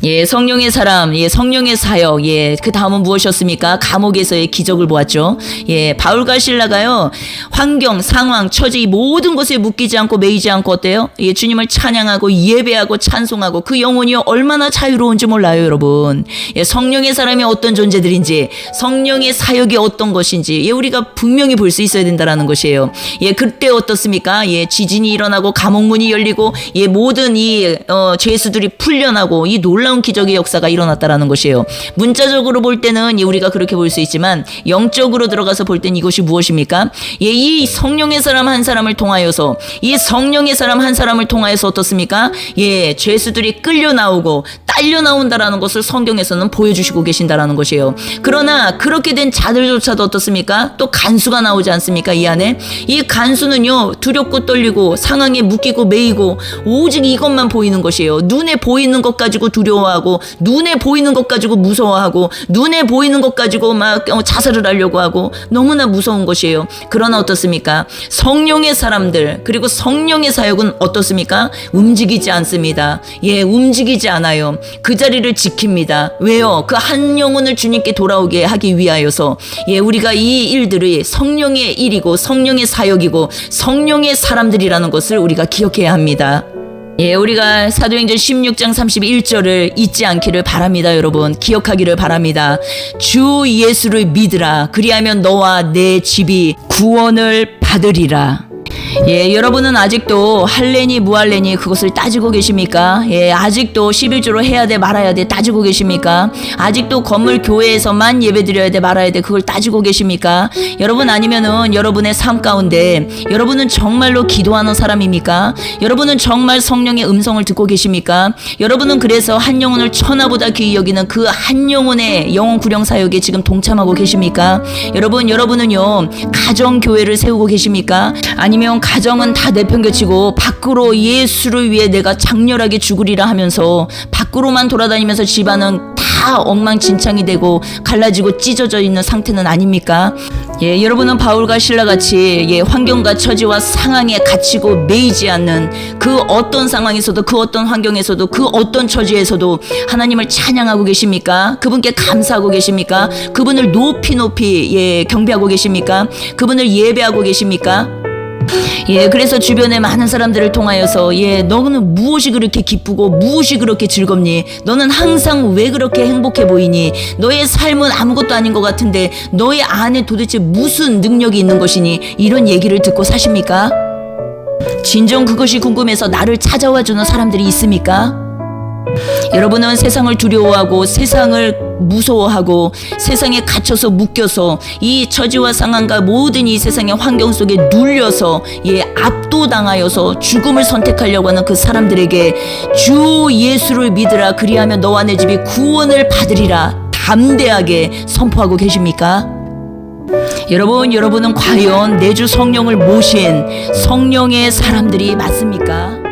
예, 성령의 사람, 예, 성령의 사역, 예, 그 다음은 무엇이었습니까? 감옥에서의 기적을 보았죠. 예, 바울과 실라가요, 환경, 상황, 처지, 이 모든 것에 묶이지 않고 매이지 않고 어때요? 예, 주님을 찬양하고 예배하고 찬송하고 그 영혼이 얼마나 자유로운지 몰라요, 여러분. 예, 성령의 사람이 어떤 존재들인지, 성령의 사역이 어떤 것인지, 예, 우리가 분명히 볼 수 있어야 된다라는 것이에요. 예, 그때 어떻습니까? 예, 지진이 일어나고 감옥문이 열리고, 예, 모든 이 죄수들이 풀려나고 이 놀라운 기적의 역사가 일어났다라는 것이에요. 문자적으로 볼 때는 우리가 그렇게 볼 수 있지만 영적으로 들어가서 볼 때는 이것이 무엇입니까? 예, 이 성령의 사람 한 사람을 통하여서, 이 성령의 사람 한 사람을 통하여서 어떻습니까? 예, 죄수들이 끌려 나오고 딸려 나온다라는 것을 성경에서는 보여주시고 계신다라는 것이에요. 그러나 그렇게 된 자들조차도 어떻습니까? 또 간수가 나오지 않습니까? 이 안에 이 간수는요, 두렵고 떨리고 상황에 묶이고 매이고 오직 이것만 보이는 것이에요. 눈에 보이는 것 가지고 두려워하고, 눈에 보이는 것 가지고 무서워하고, 눈에 보이는 것 가지고 막 자살을 하려고 하고, 너무나 무서운 것이에요. 그러나 어떻습니까? 성령의 사람들, 그리고 성령의 사역은 어떻습니까? 움직이지 않습니다. 예, 움직이지 않아요. 그 자리를 지킵니다. 왜요? 그 한 영혼을 주님께 돌아오게 하기 위하여서. 예, 우리가 이 일들이 성령의 일이고 성령의 사역이고 성령의 사람들이라는 것을 우리가 기억해야 합니다. 예, 우리가 사도행전 16장 31절을 잊지 않기를 바랍니다, 여러분. 기억하기를 바랍니다. 주 예수를 믿으라. 그리하면 너와 내 집이 구원을 받으리라. 예, 여러분은 아직도 할래니 무할래니 그것을 따지고 계십니까? 예, 아직도 11조로 해야 돼 말아야 돼 따지고 계십니까? 아직도 건물 교회에서만 예배드려야 돼 말아야 돼 그걸 따지고 계십니까? 여러분, 아니면은 여러분의 삶 가운데 여러분은 정말로 기도하는 사람입니까? 여러분은 정말 성령의 음성을 듣고 계십니까? 여러분은 그래서 한 영혼을 천하보다 귀히 여기는 그 한 영혼의 영혼 구령 사역에 지금 동참하고 계십니까? 여러분은요, 가정 교회를 세우고 계십니까? 아니면 가정은 다 내팽개치고 밖으로 예수를 위해 내가 장렬하게 죽으리라 하면서 밖으로만 돌아다니면서 집안은 다 엉망진창이 되고 갈라지고 찢어져 있는 상태는 아닙니까? 예, 여러분은 바울과 실라같이 예, 환경과 처지와 상황에 갇히고 매이지 않는 그 어떤 상황에서도, 그 어떤 환경에서도, 그 어떤 처지에서도 하나님을 찬양하고 계십니까? 그분께 감사하고 계십니까? 그분을 높이 예, 경배하고 계십니까? 그분을 예배하고 계십니까? 예, 그래서 주변에 많은 사람들을 통하여서 예, 너는 무엇이 그렇게 기쁘고 무엇이 그렇게 즐겁니? 너는 항상 왜 그렇게 행복해 보이니? 너의 삶은 아무것도 아닌 것 같은데 너의 안에 도대체 무슨 능력이 있는 것이니? 이런 얘기를 듣고 사십니까? 진정 그것이 궁금해서 나를 찾아와 주는 사람들이 있습니까? 여러분은 세상을 두려워하고 세상을 무서워하고 세상에 갇혀서 묶여서 이 처지와 상황과 모든 이 세상의 환경 속에 눌려서 예, 압도당하여서 죽음을 선택하려고 하는 그 사람들에게 주 예수를 믿으라. 그리하면 너와 내 집이 구원을 받으리라. 담대하게 선포하고 계십니까? 여러분은 과연 내주 성령을 모신 성령의 사람들이 맞습니까?